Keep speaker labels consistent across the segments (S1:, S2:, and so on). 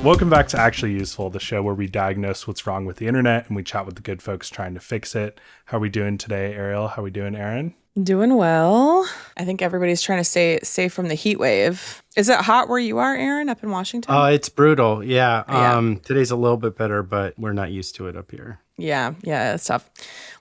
S1: Welcome back to Actually Useful, the show where we diagnose what's wrong with the internet and we chat with the good folks trying to fix it. How are we doing today, Ariel? How are we doing, Aaron?
S2: Doing well. I think everybody's trying to stay safe from the heat wave. Is it hot where you are, Aaron, up in Washington?
S3: It's brutal. Yeah.
S2: Yeah.
S3: Today's a little bit better, but we're not used to it up here.
S2: Yeah, it's tough.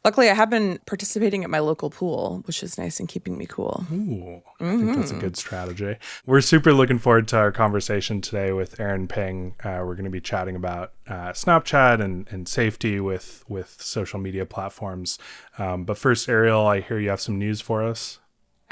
S2: Luckily, I have been participating at my local pool, which is nice and keeping me cool.
S1: Ooh, I think that's a good strategy. We're super looking forward to our conversation today with Aaron Ping. We're going to be chatting about Snapchat and safety with social media platforms. But first, Ariel, I hear you have some news for us.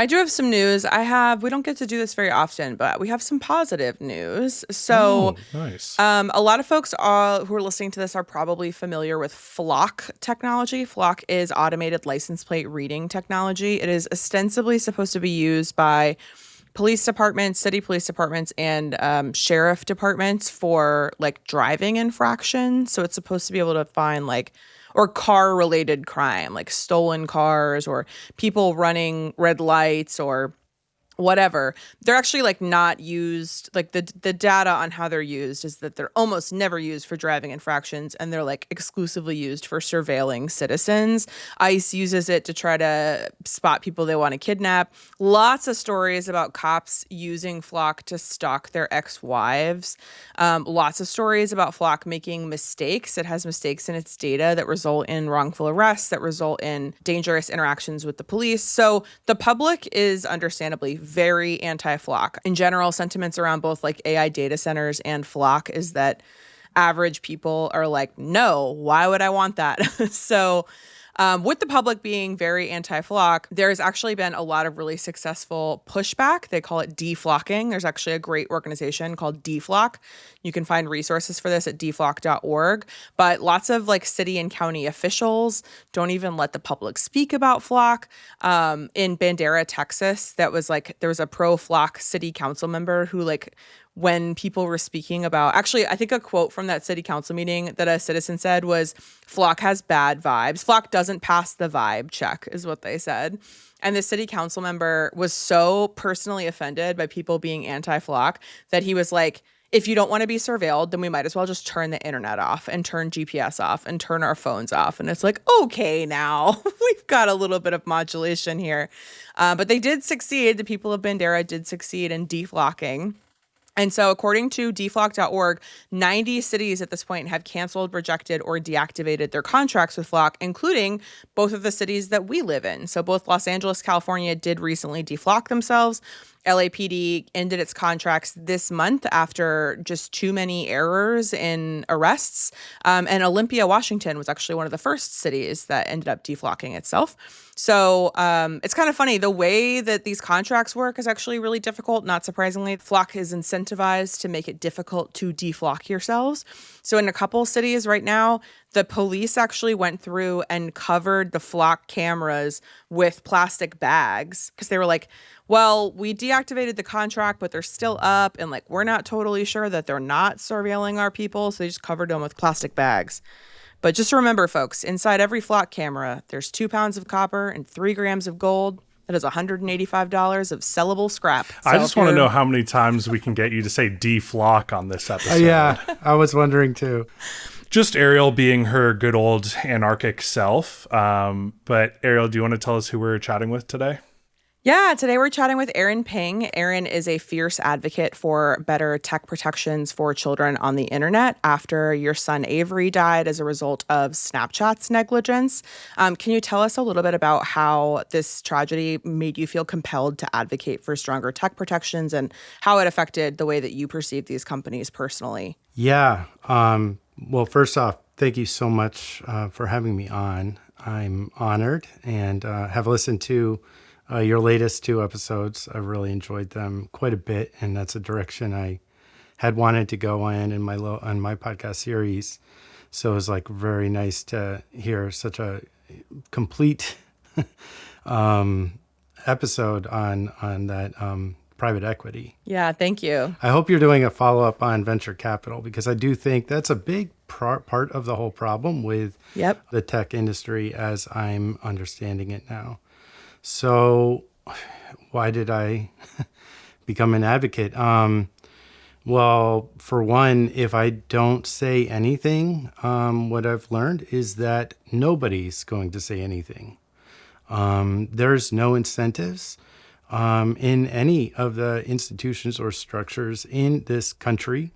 S2: I do have some news. We don't get to do this very often, but we have some positive news. So
S1: nice.
S2: A lot of folks who are listening to this are probably familiar with Flock technology. Flock is automated license plate reading technology. It is ostensibly supposed to be used by police departments, city police departments, and sheriff departments for like driving infractions. So it's supposed to be able to find or car-related crime, like stolen cars or people running red lights or whatever. They're actually not used, the data on how they're used is that they're almost never used for driving infractions, and they're exclusively used for surveilling citizens. ICE uses it to try to spot people they want to kidnap. Lots of stories about cops using Flock to stalk their ex-wives. Lots of stories about Flock making mistakes. It has mistakes in its data that result in wrongful arrests, that result in dangerous interactions with the police. So the public is understandably very anti-Flock. In general, sentiments around both AI data centers and Flock is that average people are no, why would I want that? So with the public being very anti-Flock, there's actually been a lot of really successful pushback. They call it deflocking. There's actually a great organization called Deflock. You can find resources for this at deflock.org. But lots of city and county officials don't even let the public speak about Flock. In Bandera, Texas, there was a pro-Flock city council member who when people were speaking about, actually, I think a quote from that city council meeting that a citizen said was, Flock has bad vibes. Flock doesn't pass the vibe check, is what they said. And the city council member was so personally offended by people being anti-Flock that he was like, if you don't want to be surveilled, then we might as well just turn the internet off and turn GPS off and turn our phones off. And it's okay, now we've got a little bit of modulation here. But they did succeed. The people of Bandera did succeed in deflocking. And so according to deflock.org, 90 cities at this point have canceled, rejected, or deactivated their contracts with Flock, including both of the cities that we live in. So both Los Angeles, California did recently deflock themselves. LAPD ended its contracts this month after just too many errors in arrests. And Olympia, Washington was actually one of the first cities that ended up deflocking itself. So it's kind of funny. The way that these contracts work is actually really difficult. Not surprisingly, Flock is incentivized to make it difficult to deflock yourselves. So in a couple cities right now, the police actually went through and covered the Flock cameras with plastic bags because they were like, well, we deactivated the contract, but they're still up. And we're not totally sure that they're not surveilling our people. So they just covered them with plastic bags. But just remember, folks, inside every Flock camera, there's 2 pounds of copper and 3 grams of gold. That is $185 of sellable scrap. So
S1: I just want to know how many times we can get you to say deflock on this episode.
S3: Yeah, I was wondering too.
S1: Just Ariel being her good old anarchic self. But Ariel, do you want to tell us who we're chatting with today?
S2: Yeah, today we're chatting with Aaron Ping. Aaron is a fierce advocate for better tech protections for children on the internet after your son Avery died as a result of Snapchat's negligence. Can you tell us a little bit about how this tragedy made you feel compelled to advocate for stronger tech protections and how it affected the way that you perceive these companies personally?
S3: Yeah. Well, first off, thank you so much for having me on. I'm honored and have listened to your latest 2 episodes. I've really enjoyed them quite a bit, and that's a direction I had wanted to go in my podcast series. So it was very nice to hear such a complete episode on that private equity.
S2: Yeah, thank you.
S3: I hope you're doing a follow-up on venture capital because I do think that's a big part of the whole problem with the tech industry as I'm understanding it now. So why did I become an advocate? Well, for one, if I don't say anything, what I've learned is that nobody's going to say anything. There's no incentives in any of the institutions or structures in this country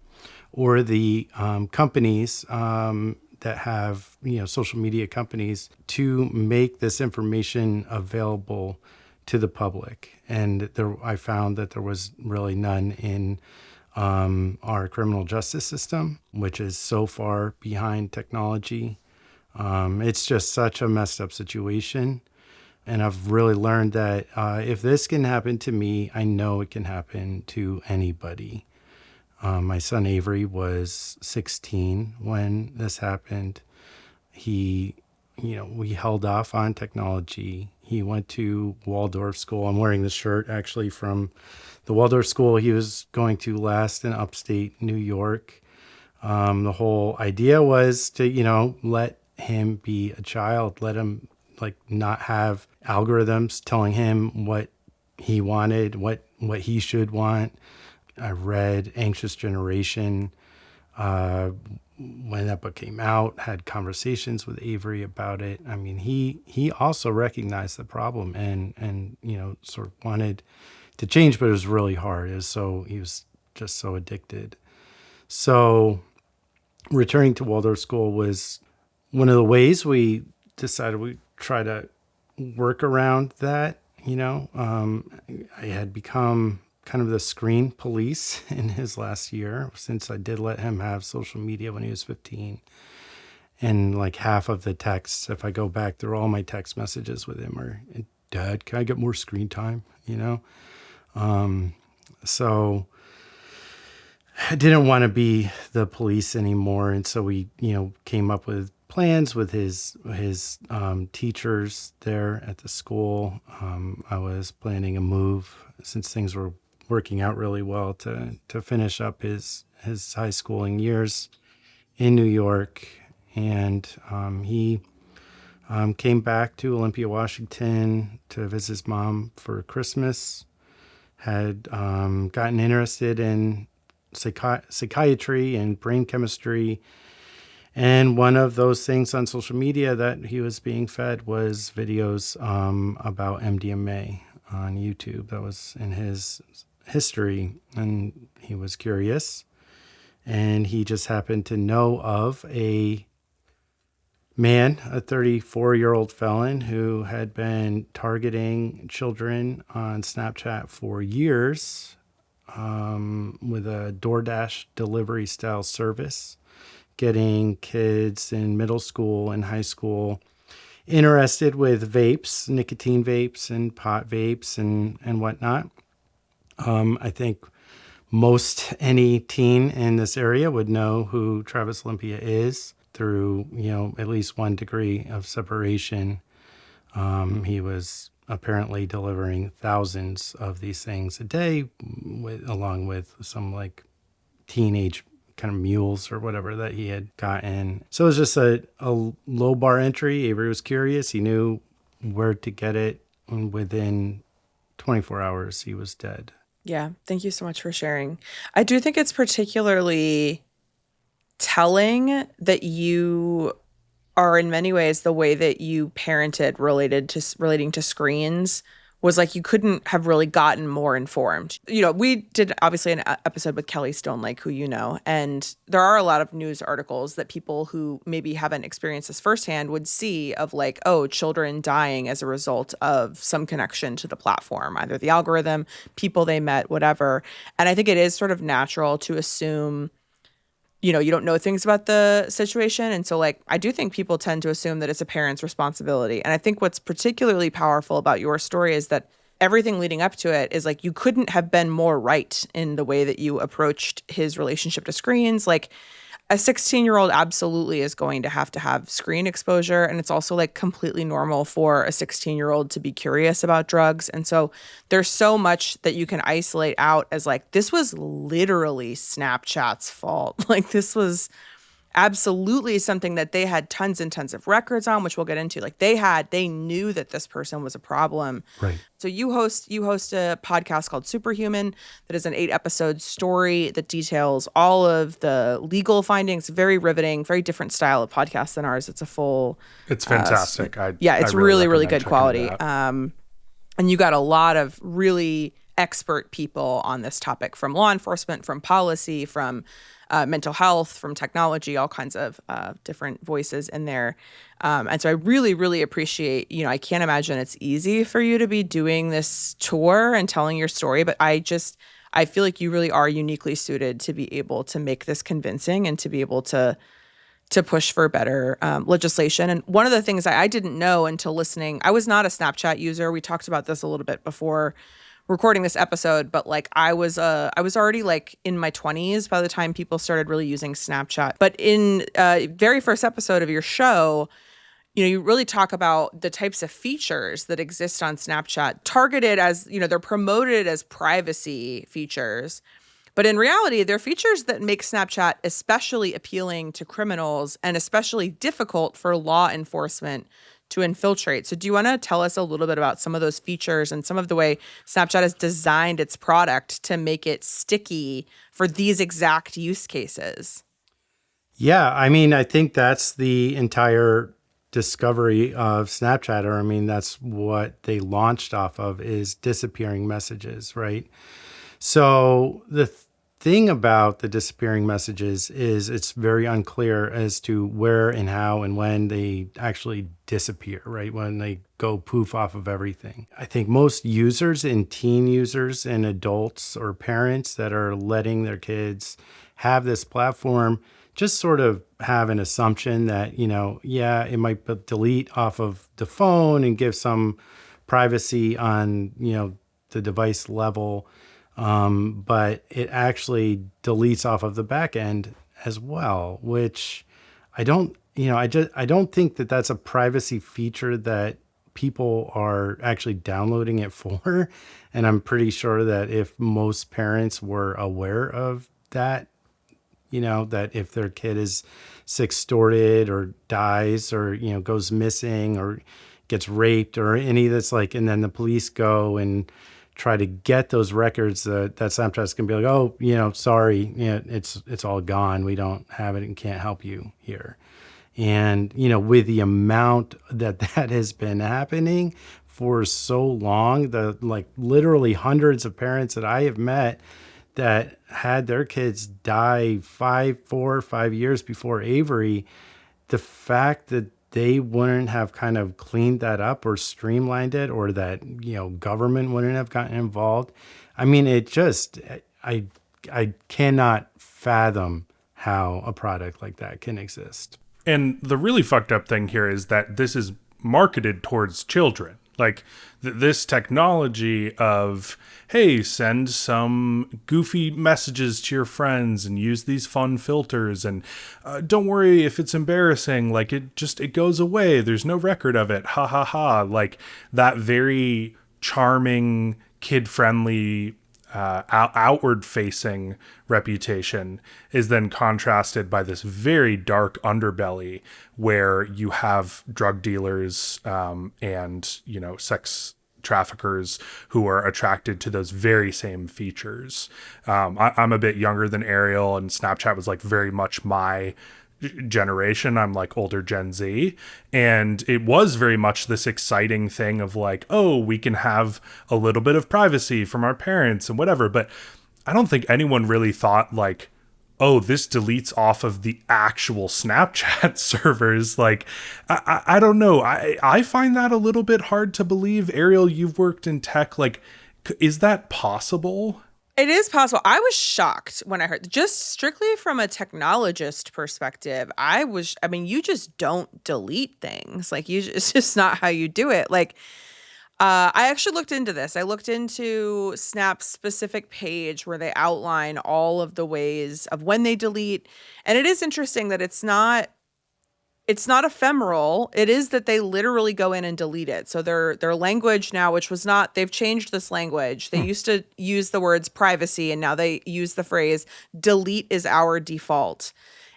S3: or the companies that have, social media companies to make this information available to the public. And I found that there was really none in our criminal justice system, which is so far behind technology. It's just such a messed up situation. And I've really learned that if this can happen to me, I know it can happen to anybody. My son Avery was 16 when this happened. We held off on technology. He went to Waldorf school. I'm wearing this shirt actually from the Waldorf school he was going to last in upstate New York. The whole idea was to, let him be a child, let him not have algorithms telling him what he wanted, what he should want. I read Anxious Generation when that book came out, had conversations with Avery about it. I mean, he also recognized the problem and sort of wanted to change, but it was really hard. He was just so addicted. So returning to Waldorf school was one of the ways we decided we try to work around that. I had become kind of the screen police in his last year, since I did let him have social media when he was 15. And like half of the texts, if I go back through all my text messages with him, are, Dad, can I get more screen time? So I didn't want to be the police anymore. And so we, came up with plans with his teachers there at the school. I was planning a move, since things were working out really well, to finish up his high schooling years in New York. And he came back to Olympia, Washington to visit his mom for Christmas, had gotten interested in psychiatry and brain chemistry. And one of those things on social media that he was being fed was videos about MDMA on YouTube. That was in his history, and he was curious. And he just happened to know of a man, a 34-year-old felon who had been targeting children on Snapchat for years with a DoorDash delivery style service, getting kids in middle school and high school interested with vapes, nicotine vapes and pot vapes and whatnot. I think most any teen in this area would know who Travis Olympia is through, at least one degree of separation. He was apparently delivering thousands of these things a day, along with some teenage kind of mules or whatever that he had gotten. So it was just a low bar entry. Avery was curious. He knew where to get it. And within 24 hours, he was dead.
S2: Yeah. Thank you so much for sharing. I do think it's particularly telling that you are, in many ways, the way that you parented relating to screens was you couldn't have really gotten more informed. We did obviously an episode with Kelly Stonelake, who and there are a lot of news articles that people who maybe haven't experienced this firsthand would see of children dying as a result of some connection to the platform, either the algorithm, people they met, whatever. And I think it is sort of natural to assume you don't know things about the situation. And so I do think people tend to assume that it's a parent's responsibility. And I think what's particularly powerful about your story is that everything leading up to it is you couldn't have been more right in the way that you approached his relationship to screens. A 16-year-old absolutely is going to have screen exposure. And it's also completely normal for a 16-year-old to be curious about drugs. And so there's so much that you can isolate out as this was literally Snapchat's fault. This was absolutely something that they had tons and tons of records on, which we'll get into. Like they knew that this person was a problem.
S3: Right.
S2: So you host a podcast called Superhuman that is an 8-episode story that details all of the legal findings. Very riveting, very different style of podcast than ours. It's a full.
S1: It's fantastic.
S2: It's
S1: I
S2: really
S1: recommend
S2: good
S1: checking
S2: quality.
S1: it out.
S2: And you got a lot of really expert people on this topic, from law enforcement, from policy, from mental health, from technology, all kinds of different voices in there. And so I really, really appreciate, I can't imagine it's easy for you to be doing this tour and telling your story, but I feel like you really are uniquely suited to be able to make this convincing and to be able to push for better legislation. And one of the things I didn't know until listening, I was not a Snapchat user. We talked about this a little bit before recording this episode, but like I was already like in my 20s by the time people started really using Snapchat. But in very first episode of your show, you really talk about the types of features that exist on Snapchat, targeted as, they're promoted as privacy features. But in reality, they're features that make Snapchat especially appealing to criminals and especially difficult for law enforcement to infiltrate. So do you want to tell us a little bit about some of those features and some of the way Snapchat has designed its product to make it sticky for these exact use cases?
S3: Yeah, I mean, I think that's the entire discovery of Snapchat, or I mean, that's what they launched off of, is disappearing messages, right? So the thing about the disappearing messages is it's very unclear as to where and how and when they actually disappear, right? When they go poof off of everything. I think most users and teen users and adults or parents that are letting their kids have this platform just sort of have an assumption that, it might delete off of the phone and give some privacy on, the device level. But it actually deletes off of the back end as well, which I don't think that that's a privacy feature that people are actually downloading it for. And I'm pretty sure that if most parents were aware of that, that if their kid is sextorted or dies or, goes missing or gets raped or any that's like, and then the police go and try to get those records, that Snapchat's gonna be like, oh, sorry, it's all gone. We don't have it and can't help you here. And, with the amount that has been happening for so long, the like literally hundreds of parents that I have met that had their kids die 4 or 5 years before Avery, the fact that they wouldn't have kind of cleaned that up or streamlined it, or that, government wouldn't have gotten involved. I mean, it just, I cannot fathom how a product like that can exist.
S1: And the really fucked up thing here is that this is marketed towards children. Like this technology of, hey, send some goofy messages to your friends and use these fun filters. And don't worry if it's embarrassing. Like it goes away. There's no record of it. Ha ha ha. Like that very charming, kid-friendly, outward-facing reputation is then contrasted by this very dark underbelly where you have drug dealers and sex traffickers who are attracted to those very same features. I'm a bit younger than Ariel, and Snapchat was like very much my generation. I'm like older Gen Z, and it was very much this exciting thing of like, oh, we can have a little bit of privacy from our parents and whatever. But I don't think anyone really thought like, oh, this deletes off of the actual Snapchat servers. Like, I don't know. I find that a little bit hard to believe. Ariel, you've worked in tech. Like, is that possible?
S2: It is possible. I was shocked when I heard, just strictly from a technologist perspective. You just don't delete things. Like it's just not how you do it. Like, I actually looked into this. I looked into Snap's specific page where they outline all of the ways of when they delete. And it is interesting that it's not ephemeral. It is that they literally go in and delete it. So their language now, which was not, they've changed this language. They used to use the words privacy, and now they use the phrase delete is our default.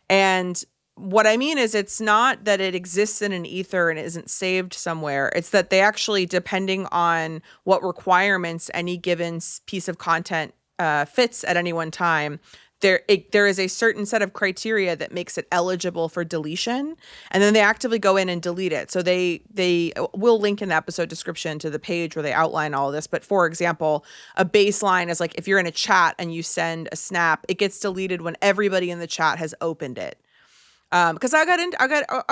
S2: And what I mean is it's not that it exists in an ether and isn't saved somewhere. It's that they actually, depending on what requirements any given piece of content fits at any one time, there is a certain set of criteria that makes it eligible for deletion, and then they actively go in and delete it. So they will link in the episode description to the page where they outline all of this. But for example, a baseline is like if you're in a chat and you send a snap, it gets deleted when everybody in the chat has opened it. Because I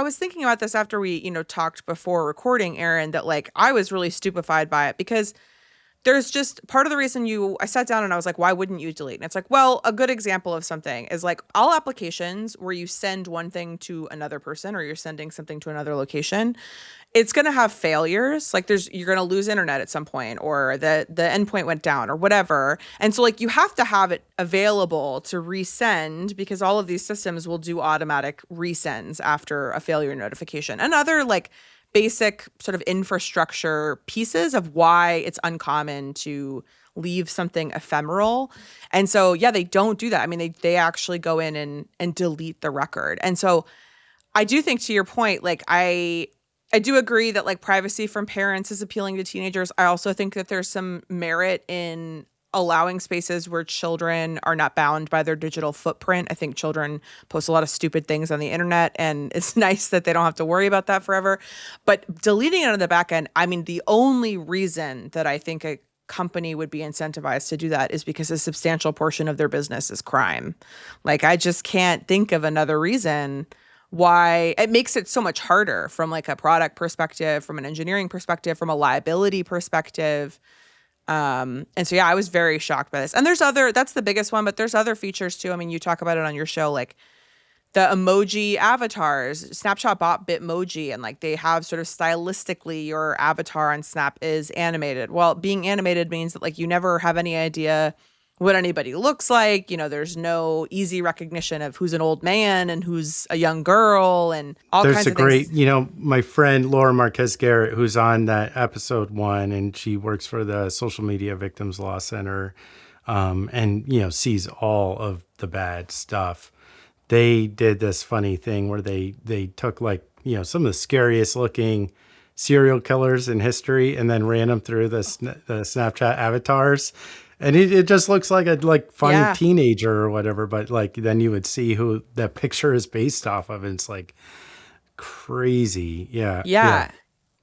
S2: was thinking about this after we, talked before recording, Aaron, that like I was really stupefied by it because there's just part of the reason I sat down and I was like, why wouldn't you delete? And it's like, well, a good example of something is like all applications where you send one thing to another person or you're sending something to another location, it's going to have failures. Like you're going to lose internet at some point, or the endpoint went down or whatever. And so like you have to have it available to resend, because all of these systems will do automatic resends after a failure notification. And other like basic sort of infrastructure pieces of why it's uncommon to leave something ephemeral. And so, yeah, they don't do that. I mean, they actually go in and delete the record. And so I do think, to your point, like I do agree that like privacy from parents is appealing to teenagers. I also think that there's some merit in allowing spaces where children are not bound by their digital footprint. I think children post a lot of stupid things on the internet, and it's nice that they don't have to worry about that forever. But deleting it on the back end, I mean, the only reason that I think a company would be incentivized to do that is because a substantial portion of their business is crime. Like, I just can't think of another reason why. It makes it so much harder from like a product perspective, from an engineering perspective, from a liability perspective. And so, yeah, I was very shocked by this. And that's the biggest one, but there's other features too. I mean, you talk about it on your show, like the emoji avatars. Snapchat bought Bitmoji, and like they have sort of stylistically your avatar on Snap is animated. Well, being animated means that like you never have any idea what anybody looks like. There's no easy recognition of who's an old man and who's a young girl and all kinds of things.
S3: There's a great, my friend Laura Marquez Garrett, who's on that episode 1, and she works for the Social Media Victims Law Center, and, sees all of the bad stuff. They did this funny thing where they took like, some of the scariest looking serial killers in history and then ran them through the Snapchat avatars. And it just looks like a funny teenager or whatever, but like then you would see who that picture is based off of, and it's like crazy. Yeah.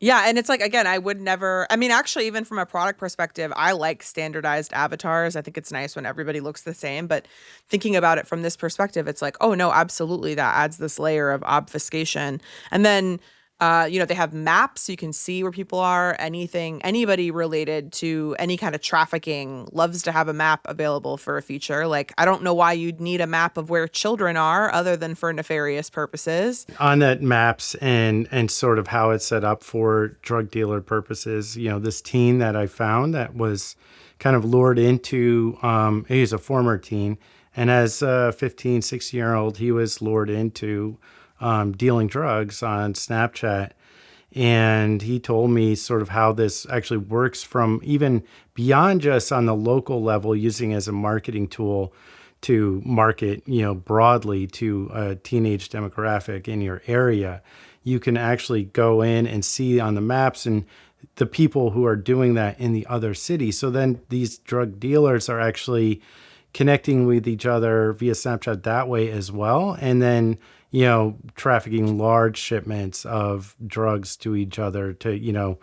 S2: And it's like, again, I would never, I mean, actually, even from a product perspective, I like standardized avatars. I think it's nice when everybody looks the same, but thinking about it from this perspective, it's like, oh no, absolutely. That adds this layer of obfuscation. And then, they have maps. So you can see where people are. Anybody related to any kind of trafficking loves to have a map available for a feature. Like, I don't know why you'd need a map of where children are other than for nefarious purposes.
S3: On that maps and sort of how it's set up for drug dealer purposes, this teen that I found that was kind of lured into, he's a former teen, and as a 15, 16-year-old, he was lured into dealing drugs on Snapchat. And he told me sort of how this actually works from even beyond just on the local level, using as a marketing tool to market, broadly to a teenage demographic in your area. You can actually go in and see on the maps and the people who are doing that in the other cities. So then these drug dealers are actually connecting with each other via Snapchat that way as well. And then trafficking large shipments of drugs to each other to,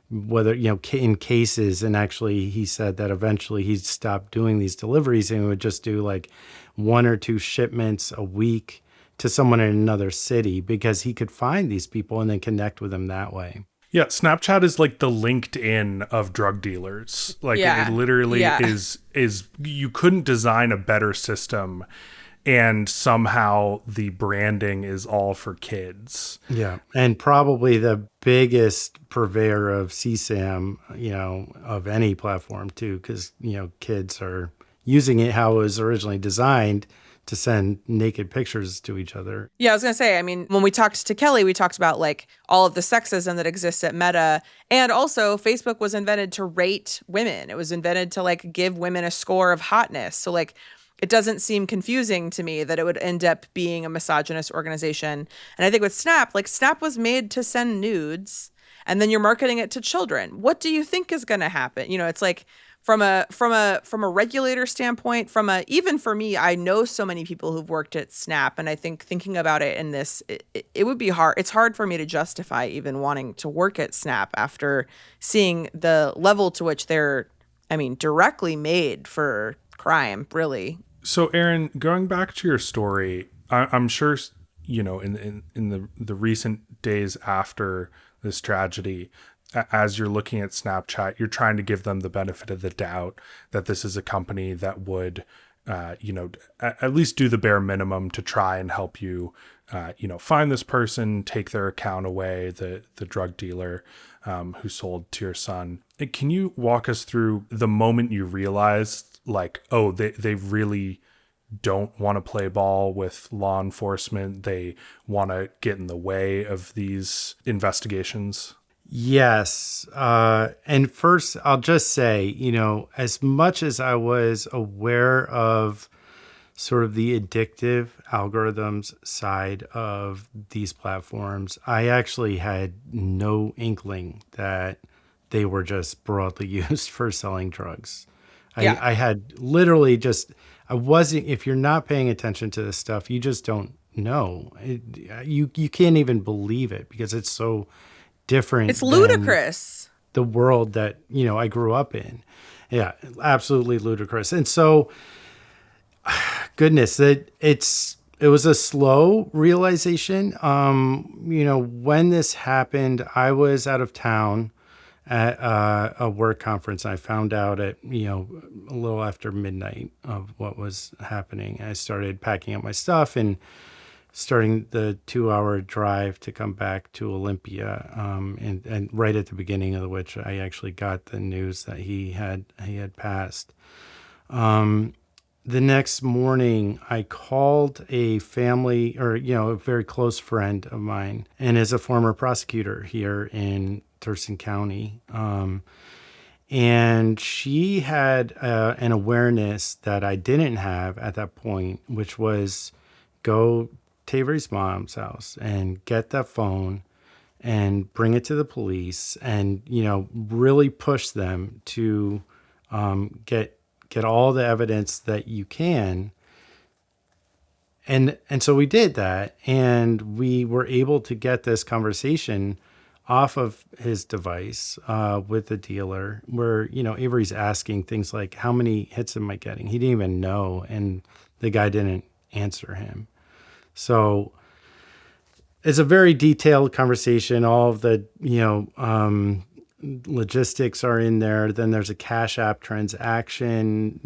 S3: whether, in cases. And actually, he said that eventually he'd stop doing these deliveries and would just do like 1 or 2 shipments a week to someone in another city, because he could find these people and then connect with them that way.
S1: Yeah, Snapchat is like the LinkedIn of drug dealers. Like it literally is you couldn't design a better system, and somehow the branding is all for kids.
S3: Yeah. And probably the biggest purveyor of CSAM, of any platform too, because, kids are using it how it was originally designed, to send naked pictures to each other.
S2: Yeah, I was going to say, I mean, when we talked to Kelly, we talked about like all of the sexism that exists at Meta. And also Facebook was invented to rate women. It was invented to like give women a score of hotness. So like it doesn't seem confusing to me that it would end up being a misogynist organization. And I think with Snap, like Snap was made to send nudes and then you're marketing it to children. What do you think is going to happen? You know, it's like from a regulator standpoint, even for me, I know so many people who've worked at Snap, and I think thinking about it in this, it would be hard. It's hard for me to justify even wanting to work at Snap after seeing the level to which they're, I mean, directly made for crime, really.
S1: So, Aaron, going back to your story, I'm sure you know in the recent days after this tragedy, as you're looking at Snapchat, you're trying to give them the benefit of the doubt that this is a company that would, at least do the bare minimum to try and help you, find this person, take their account away, the drug dealer who sold to your son. Can you walk us through the moment you realized, like, oh, they really don't want to play ball with law enforcement. They want to get in the way of these investigations?
S3: Yes. And first, I'll just say, as much as I was aware of sort of the addictive algorithms side of these platforms, I actually had no inkling that they were just broadly used for selling drugs.
S2: Yeah.
S3: I had literally I wasn't, if you're not paying attention to this stuff, you just don't know. You can't even believe it because it's so different.
S2: It's ludicrous.
S3: The world that, I grew up in. Yeah, absolutely ludicrous. And so, goodness, it was a slow realization. When this happened, I was out of town at a work conference. I found out at, a little after midnight of what was happening. I started packing up my stuff and starting the 2-hour drive to come back to Olympia. And right at the beginning of which I actually got the news that he had passed. The next morning, I called a family or, a very close friend of mine and is a former prosecutor here in Thurston County. And she had an awareness that I didn't have at that point, which was go to Avery's mom's house and get that phone and bring it to the police and, really push them to get all the evidence that you can. And so we did that, and we were able to get this conversation off of his device with the dealer where, Avery's asking things like, how many hits am I getting? He didn't even know, and the guy didn't answer him. So it's a very detailed conversation. All of the, logistics are in there. Then there's a Cash App transaction,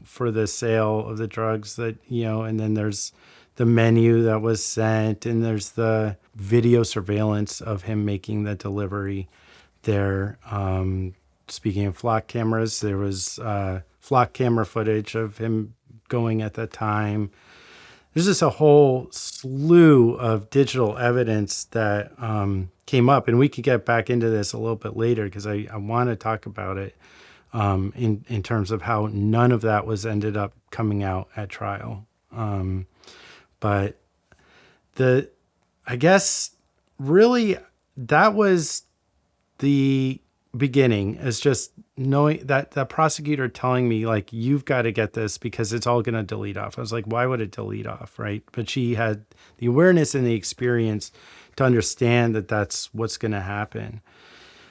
S3: for the sale of the drugs that, and then there's the menu that was sent, and there's the video surveillance of him making the delivery there. Speaking of flock cameras, there was flock camera footage of him going at that time. There's just a whole slew of digital evidence that came up, and we could get back into this a little bit later because I want to talk about it in terms of how none of that was ended up coming out at trial. But I guess really that was the beginning, is just knowing that the prosecutor telling me, like, you've got to get this because it's all going to delete off. I was like, why would it delete off? Right. But she had the awareness and the experience to understand that that's what's going to happen.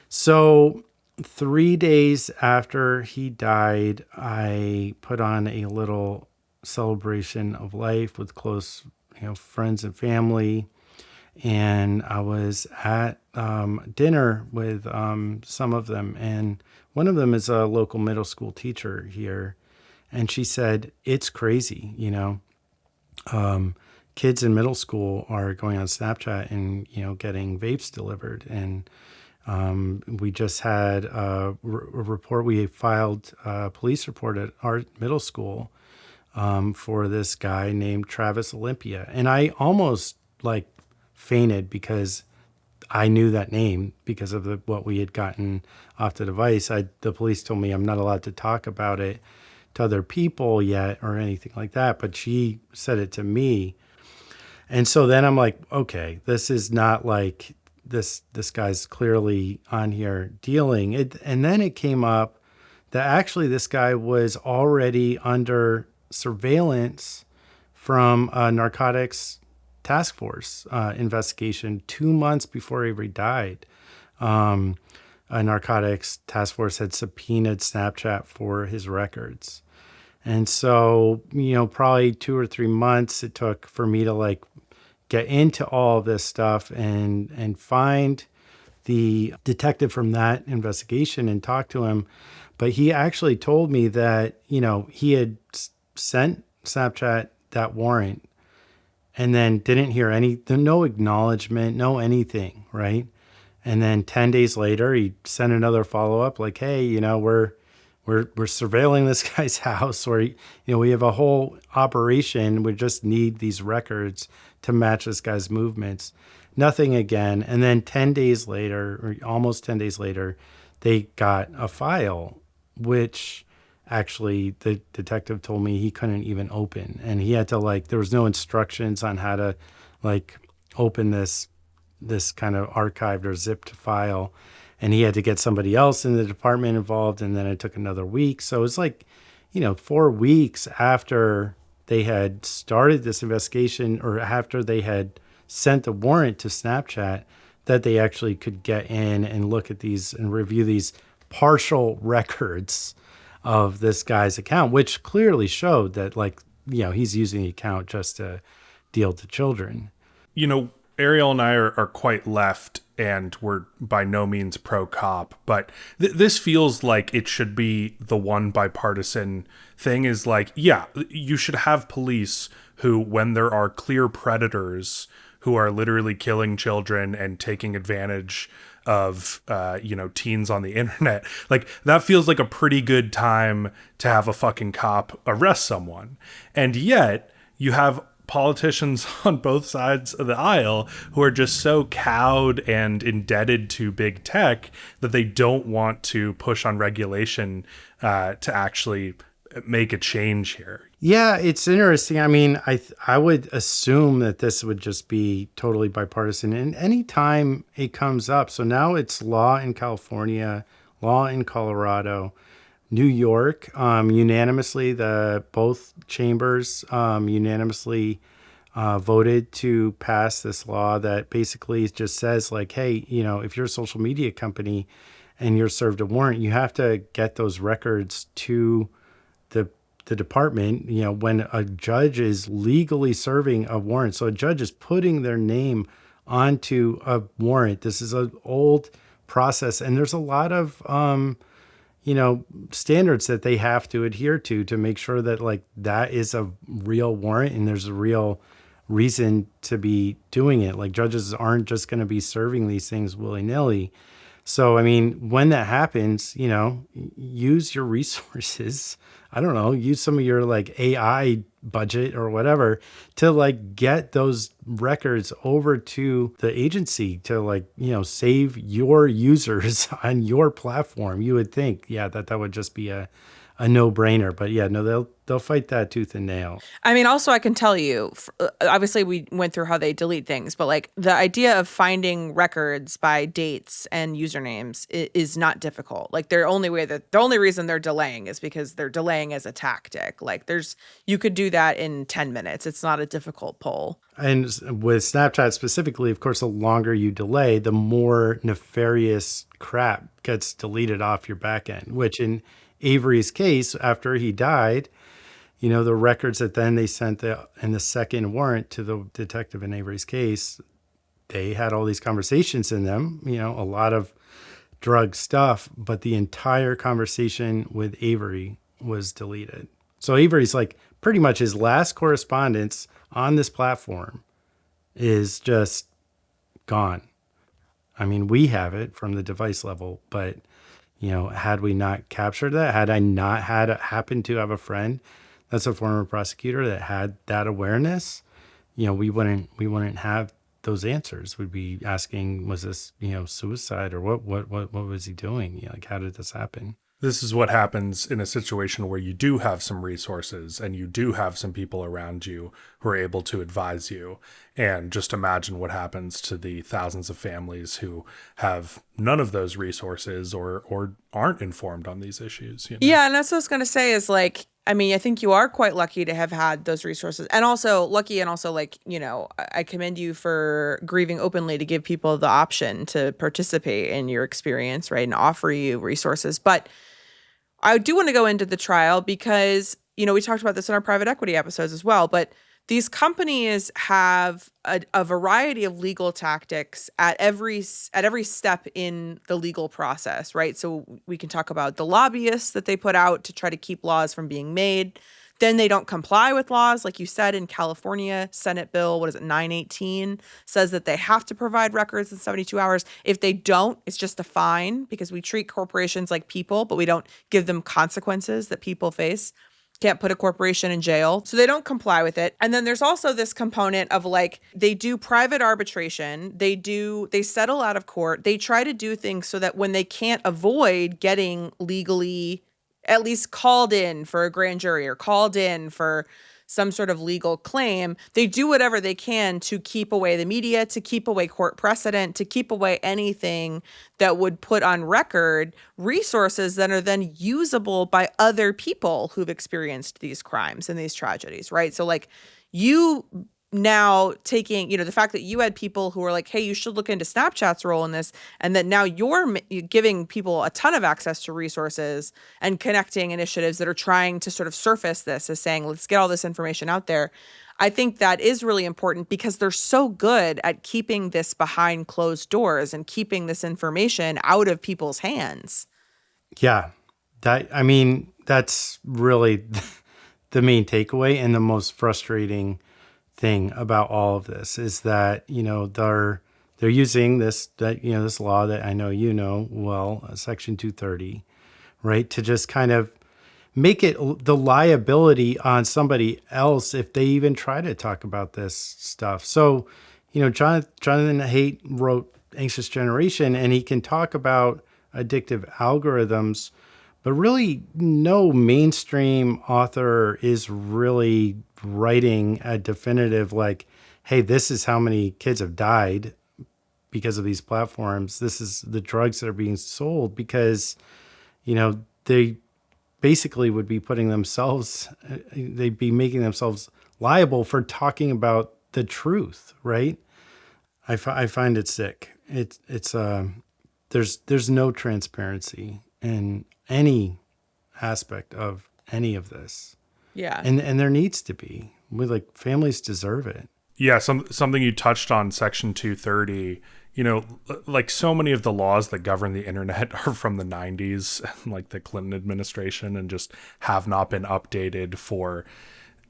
S3: So 3 days after he died, I put on a little celebration of life with close, friends and family. And I was at dinner with some of them. And one of them is a local middle school teacher here. And she said, it's crazy, kids in middle school are going on Snapchat and, getting vapes delivered. And we just had a report. We filed a police report at our middle school for this guy named Travis Olympia. And I almost fainted because I knew that name because of what we had gotten off the device. The police told me I'm not allowed to talk about it to other people yet or anything like that, but she said it to me. And so then I'm like, okay, this is not like this guy's clearly on here dealing it. And then it came up that actually this guy was already under surveillance from a narcotics task force investigation 2 months before Avery died. A narcotics task force had subpoenaed Snapchat for his records. And so, probably 2 or 3 months it took for me to like get into all of this stuff and find the detective from that investigation and talk to him. But he actually told me that, he had sent Snapchat that warrant and then didn't hear no acknowledgement, no anything, right? And then 10 days later, he sent another follow-up like, hey, we're surveilling this guy's house, or, we have a whole operation. We just need these records to match this guy's movements. Nothing again. And then 10 days later, or almost 10 days later, they got a file, which actually the detective told me he couldn't even open. And he had to there was no instructions on how to open this kind of archived or zipped file. And he had to get somebody else in the department involved. And then it took another week. So it was 4 weeks after they had started this investigation, or after they had sent the warrant to Snapchat, that they actually could get in and look at these and review these partial records of this guy's account, which clearly showed that he's using the account just to deal to children.
S1: Ariel and I are quite left, and we're by no means pro-cop, but this feels like it should be the one bipartisan thing is you should have police who, when there are clear predators who are literally killing children and taking advantage of, teens on the internet, that feels like a pretty good time to have a fucking cop arrest someone. And yet you have politicians on both sides of the aisle who are just so cowed and indebted to big tech that they don't want to push on regulation to actually make a change here.
S3: Yeah, it's interesting. I mean, I would assume that this would just be totally bipartisan. And anytime it comes up, so now it's law in California, law in Colorado, New York, unanimously, both chambers unanimously voted to pass this law that basically just says hey, if you're a social media company and you're served a warrant, you have to get those records to the department, when a judge is legally serving a warrant. So a judge is putting their name onto a warrant. This is an old process, and there's a lot of standards that they have to adhere to make sure that that is a real warrant and there's a real reason to be doing it. Judges aren't just going to be serving these things willy-nilly. So, I mean, when that happens, use your resources. I don't know, use some of your AI budget or whatever to get those records over to the agency to save your users on your platform. You would think, that would just be a no-brainer, but no, they'll fight that tooth and nail.
S2: I mean, also I can tell you, obviously we went through how they delete things, but the idea of finding records by dates and usernames is not difficult. The only reason they're delaying is because they're delaying as a tactic. You could do that in 10 minutes. It's not a difficult pull.
S3: And with Snapchat specifically, of course, the longer you delay, the more nefarious crap gets deleted off your back end, which in Avery's case, after he died, the records that then they sent in the second warrant to the detective in Avery's case, they had all these conversations in them, a lot of drug stuff, but the entire conversation with Avery was deleted. So Avery's pretty much his last correspondence on this platform is just gone. I mean, we have it from the device level, but had we not captured that, had I not happened to have a friend that's a former prosecutor that had that awareness, we wouldn't have those answers. We'd be asking, was this, suicide, or what was he doing? How did this happen?
S1: This is what happens in a situation where you do have some resources and you do have some people around you who are able to advise you. And just imagine what happens to the thousands of families who have none of those resources or aren't informed on these issues.
S2: Yeah, and that's what I was going to say is like, I mean, I think you are quite lucky to have had those resources, and also lucky, and also like, I commend you for grieving openly to give people the option to participate in your experience, right, and offer you resources. But I do want to go into the trial because, we talked about this in our private equity episodes as well, but these companies have a variety of legal tactics at every step in the legal process, right? So we can talk about the lobbyists that they put out to try to keep laws from being made. Then they don't comply with laws. Like you said, in California, Senate Bill, 918, says that they have to provide records in 72 hours. If they don't, it's just a fine, because we treat corporations like people, but we don't give them consequences that people face. Can't put a corporation in jail. So they don't comply with it. And then there's also this component of like, they do private arbitration. They settle out of court. They try to do things so that when they can't avoid getting legally at least called in for a grand jury or called in for some sort of legal claim, they do whatever they can to keep away the media, to keep away court precedent, to keep away anything that would put on record resources that are then usable by other people who've experienced these crimes and these tragedies, right? So like you now taking, the fact that you had people who were like, hey, you should look into Snapchat's role in this, and that now you're giving people a ton of access to resources and connecting initiatives that are trying to sort of surface this as saying, let's get all this information out there. I think that is really important because they're so good at keeping this behind closed doors and keeping this information out of people's hands.
S3: Yeah, that's really the main takeaway and the most frustrating thing about all of this is that, they're using this law that I know well, Section 230, right, to just kind of make it the liability on somebody else if they even try to talk about this stuff. So, Jonathan Haidt wrote Anxious Generation, and he can talk about addictive algorithms, but really no mainstream author is really writing a definitive like, hey, this is how many kids have died because of these platforms. This is the drugs that are being sold, because, they basically would be they'd be making themselves liable for talking about the truth, right? I find it sick. There's no transparency in any aspect of any of this.
S2: Yeah.
S3: And there needs to be. Families deserve it.
S1: Yeah, something you touched on, Section 230, like so many of the laws that govern the internet are from the 90s, like the Clinton administration, and just have not been updated for,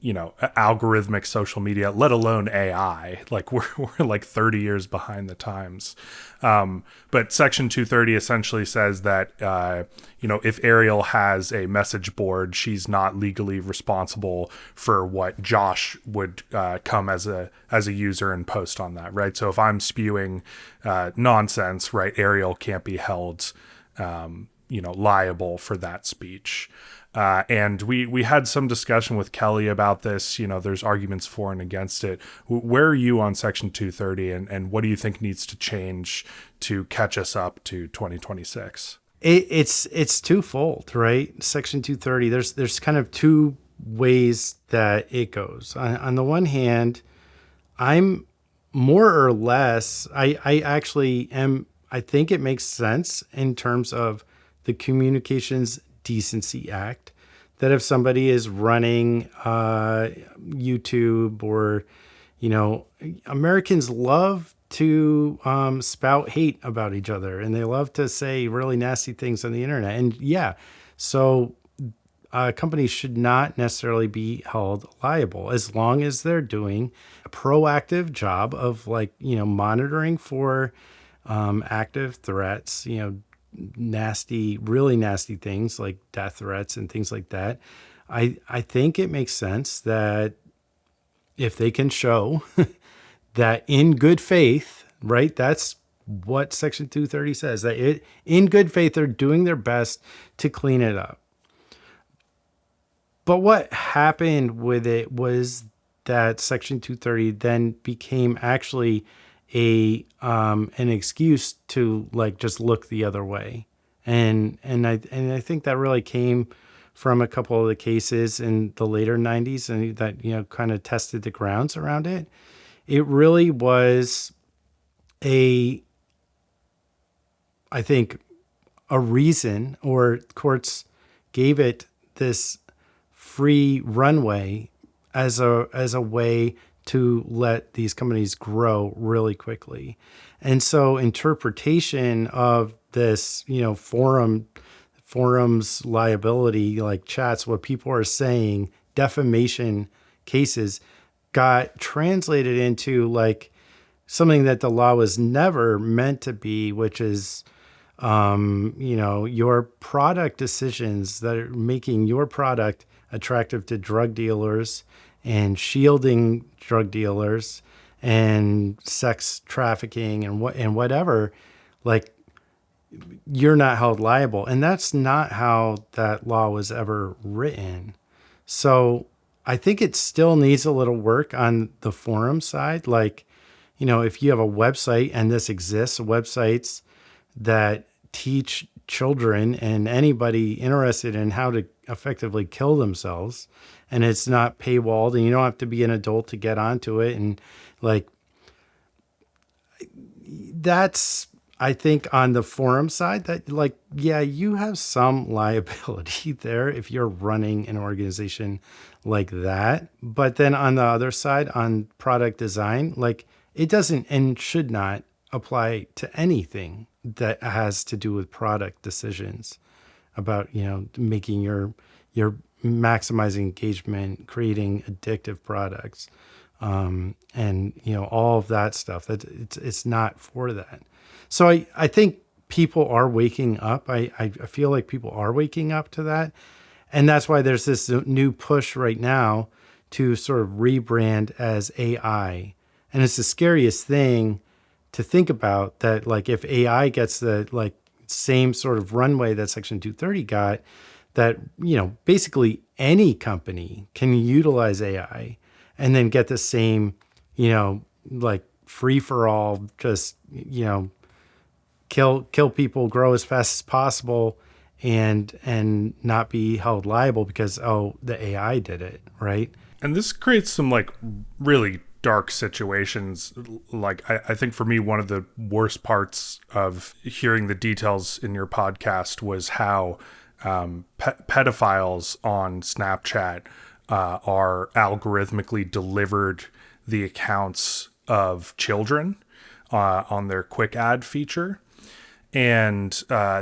S1: algorithmic social media, let alone AI. Like we're like 30 years behind the times. But Section 230 essentially says that, if Ariel has a message board, she's not legally responsible for what Josh would come as a user and post on that, right? So if I'm spewing nonsense, right, Ariel can't be held, liable for that speech. And we had some discussion with Kelly about this. There's arguments for and against it. Where are you on Section 230, and what do you think needs to change to catch us up to 2026?
S3: It's twofold, right? Section 230, there's kind of two ways that it goes. On the one hand, I'm more or less, I actually am, I think it makes sense in terms of the Communications Decency Act, that if somebody is running YouTube or, Americans love to spout hate about each other, and they love to say really nasty things on the internet. And so companies should not necessarily be held liable as long as they're doing a proactive job of monitoring for active threats, really nasty things like death threats and things like that. I think it makes sense that if they can show that in good faith, right, that's what Section 230 says, that it, in good faith, they're doing their best to clean it up. But what happened with it was that Section 230 then became actually an excuse to like just look the other way. And I think that really came from a couple of the cases in the later 90s and that, you know, kind of tested the grounds around it. It really was I think, a reason, or courts gave it this free runway as a way to let these companies grow really quickly. And so interpretation of this, you know, forums liability, like chats, what people are saying, defamation cases, got translated into like something that the law was never meant to be, which is, you know, your product decisions that are making your product attractive to drug dealers and shielding drug dealers and sex trafficking and whatever, like, you're not held liable. And that's not how that law was ever written. So I think it still needs a little work on the forum side. Like, you know, if you have a website, and this exists, websites that teach children and anybody interested in how to effectively kill themselves, and it's not paywalled, and you don't have to be an adult to get onto it. And like, that's, I think, on the forum side, that like, yeah, you have some liability there if you're running an organization like that. But then on the other side, on product design, like, it doesn't and should not apply to anything that has to do with product decisions about, you know, making your maximizing engagement, creating addictive products, and, you know, all of that stuff. That it's not for that. So I think people are waking up. I feel like people are waking up to that. And that's why there's this new push right now to sort of rebrand as AI. And it's the scariest thing to think about, that like if AI gets the like same sort of runway that Section 230 got, that, you know, basically any company can utilize AI and then get the same, you know, like free for all, just, you know, kill people, grow as fast as possible, and not be held liable because, oh, the AI did it, right?
S1: And this creates some like really dark situations. Like, I think for me, one of the worst parts of hearing the details in your podcast was how pedophiles on Snapchat are algorithmically delivered the accounts of children on their quick ad feature. And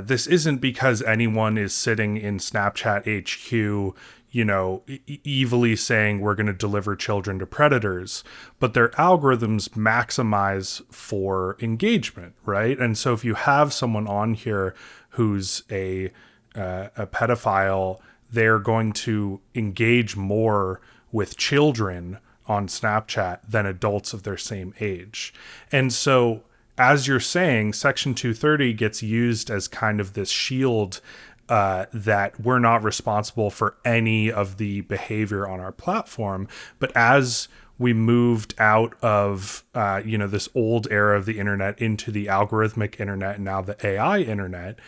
S1: this isn't because anyone is sitting in Snapchat HQ, you know, evilly saying we're going to deliver children to predators, but their algorithms maximize for engagement, right? And so if you have someone on here who's a pedophile, they're going to engage more with children on Snapchat than adults of their same age. And so, as you're saying, Section 230 gets used as kind of this shield that we're not responsible for any of the behavior on our platform. But as we moved out of, you know, this old era of the internet into the algorithmic internet and now the AI internet,